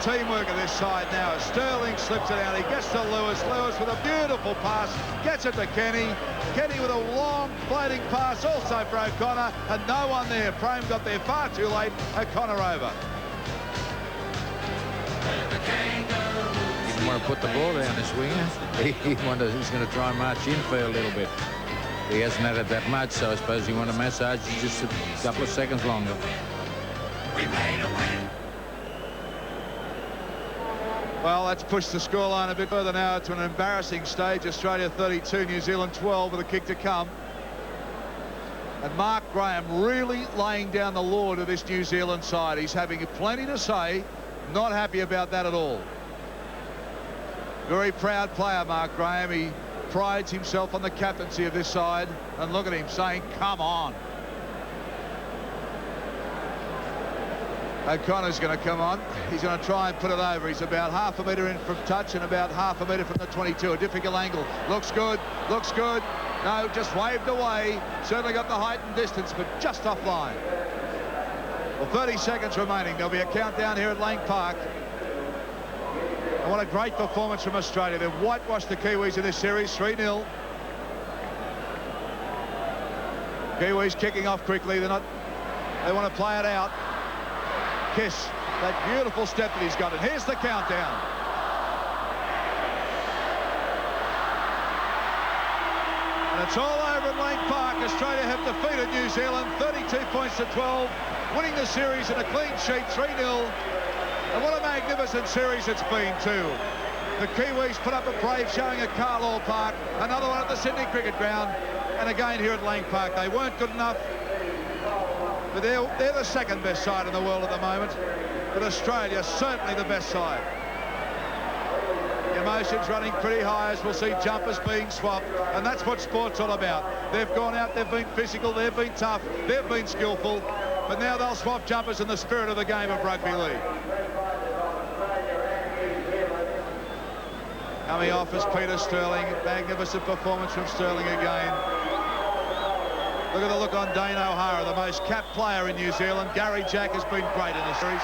Teamwork of this side now as Sterling slips it out. He gets to Lewis. Lewis with a beautiful pass. Gets it to Kenny. Kenny with a long floating pass also for O'Connor. And no one there. Prame got there far too late. O'Connor over. He didn't want to put the ball down this winger. He wondered who's going to try and march in for a little bit. He hasn't had it that much, so I suppose he wanted to massage just a couple of seconds longer. We made a win. Well, that's pushed the scoreline a bit further now to an embarrassing stage. Australia 32, New Zealand 12 with a kick to come. And Mark Graham really laying down the law to this New Zealand side. He's having plenty to say. Not happy about that at all. Very proud player, Mark Graham. He prides himself on the captaincy of this side. And look at him saying, come on. O'Connor's going to come on. He's going to try and put it over. He's about half a metre in from touch and about half a metre from the 22. A difficult angle. Looks good. Looks good. No, just waved away. Certainly got the height and distance, but just offline. Well, 30 seconds remaining. There'll be a countdown here at Lang Park. And what a great performance from Australia. They've whitewashed the Kiwis in this series, 3-0. Kiwis kicking off quickly. They want to play it out. Kiss, that beautiful step that he's got. And here's the countdown. And it's all over at Lang Park. Australia have defeated New Zealand 32 points to 12, winning the series in a clean sheet, 3-0. And what a magnificent series it's been too. The Kiwis put up a brave showing at Carlisle Park, another one at the Sydney Cricket Ground, and again here at Lang Park. They weren't good enough. But they're the second best side in the world at the moment. But Australia certainly the best side. The emotions running pretty high as we'll see jumpers being swapped. And that's what sport's all about. They've gone out, they've been physical, they've been tough, they've been skillful. But now they'll swap jumpers in the spirit of the game of rugby league. Coming off is Peter Sterling. Magnificent performance from Sterling again. Look at the look on Dane O'Hara, the most capped player in New Zealand. Gary Jack has been great in the series.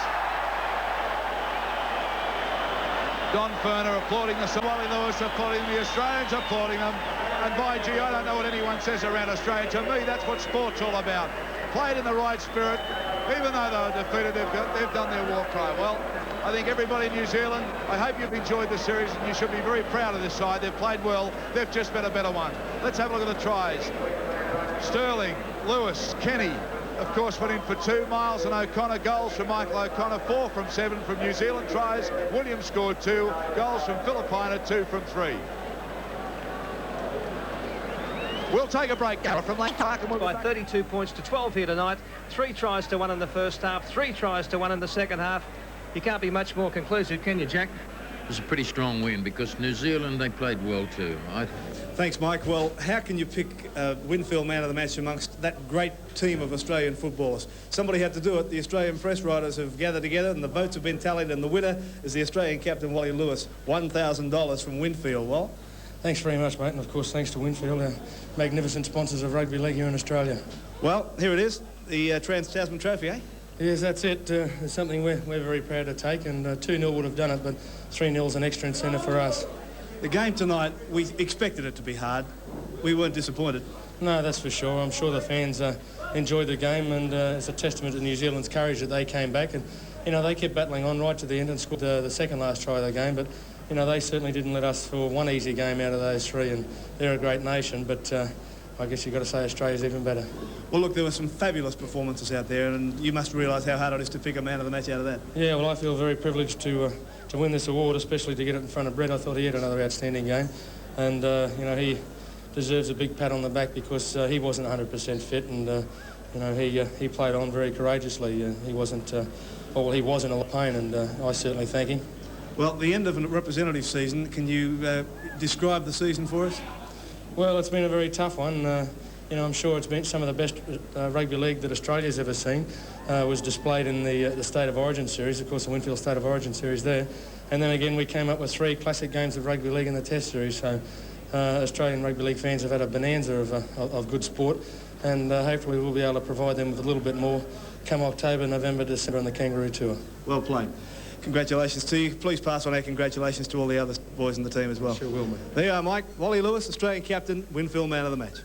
Don Furner applauding the Wally Lewis, applauding the Australians, applauding them. And by gee, I don't know what anyone says around Australia. To me, that's what sport's all about. Played in the right spirit. Even though they were defeated, they've done their war cry. Well, I think everybody in New Zealand, I hope you've enjoyed the series, and you should be very proud of this side. They've played well. They've just been a better one. Let's have a look at the tries. Sterling, Lewis, Kenny, of course, went in for 2. Miles and O'Connor. Goals from Michael O'Connor. 4 from 7 from New Zealand tries. Williams scored 2. Goals from Filipina, 2 from 3. We'll take a break now from Lane Park. By 32 points to 12 here tonight. 3 tries to 1 in the first half, 3 tries to 1 in the second half. You can't be much more conclusive, can you, Jack? It was a pretty strong win because New Zealand, they played well too. Thanks, Mike. Well, how can you pick Winfield man of the match amongst that great team of Australian footballers? Somebody had to do it. The Australian press writers have gathered together and the votes have been tallied, and the winner is the Australian captain, Wally Lewis. $1,000 from Winfield. Well, thanks very much, mate, and of course thanks to Winfield, our magnificent sponsors of rugby league here in Australia. Well, here it is, the Trans-Tasman Trophy, eh? Yes, that's it. It's something we're very proud to take, and 2-0 would have done it, but 3-0's an extra incentive for us. The game tonight, we expected it to be hard. We weren't disappointed. No, that's for sure. I'm sure the fans enjoyed the game, and it's a testament to New Zealand's courage that they came back, and they kept battling on right to the end and scored the second last try of the game, but they certainly didn't let us for one easy game out of those 3, and they're a great nation, but I guess you've got to say Australia's even better. Well, look, there were some fabulous performances out there, and you must realise how hard it is to pick a man of the match out of that. Yeah, well, I feel very privileged to win this award, especially to get it in front of Brett. I thought he had another outstanding game, and he deserves a big pat on the back because he wasn't 100% fit, and he played on very courageously. He wasn't, he was in a lot of pain, and I certainly thank him. Well, the end of a representative season, can you describe the season for us? Well, it's been a very tough one. I'm sure it's been some of the best rugby league that Australia's ever seen. Was displayed in the State of Origin series, of course, the Winfield State of Origin series there. And then again, we came up with 3 classic games of rugby league in the Test series. So Australian rugby league fans have had a bonanza of good sport, and hopefully we'll be able to provide them with a little bit more come October, November, December on the Kangaroo Tour. Well played. Congratulations to you. Please pass on our congratulations to all the other boys in the team as well. Sure will, mate. There you are, Mike. Wally Lewis, Australian captain, Winfield man of the match.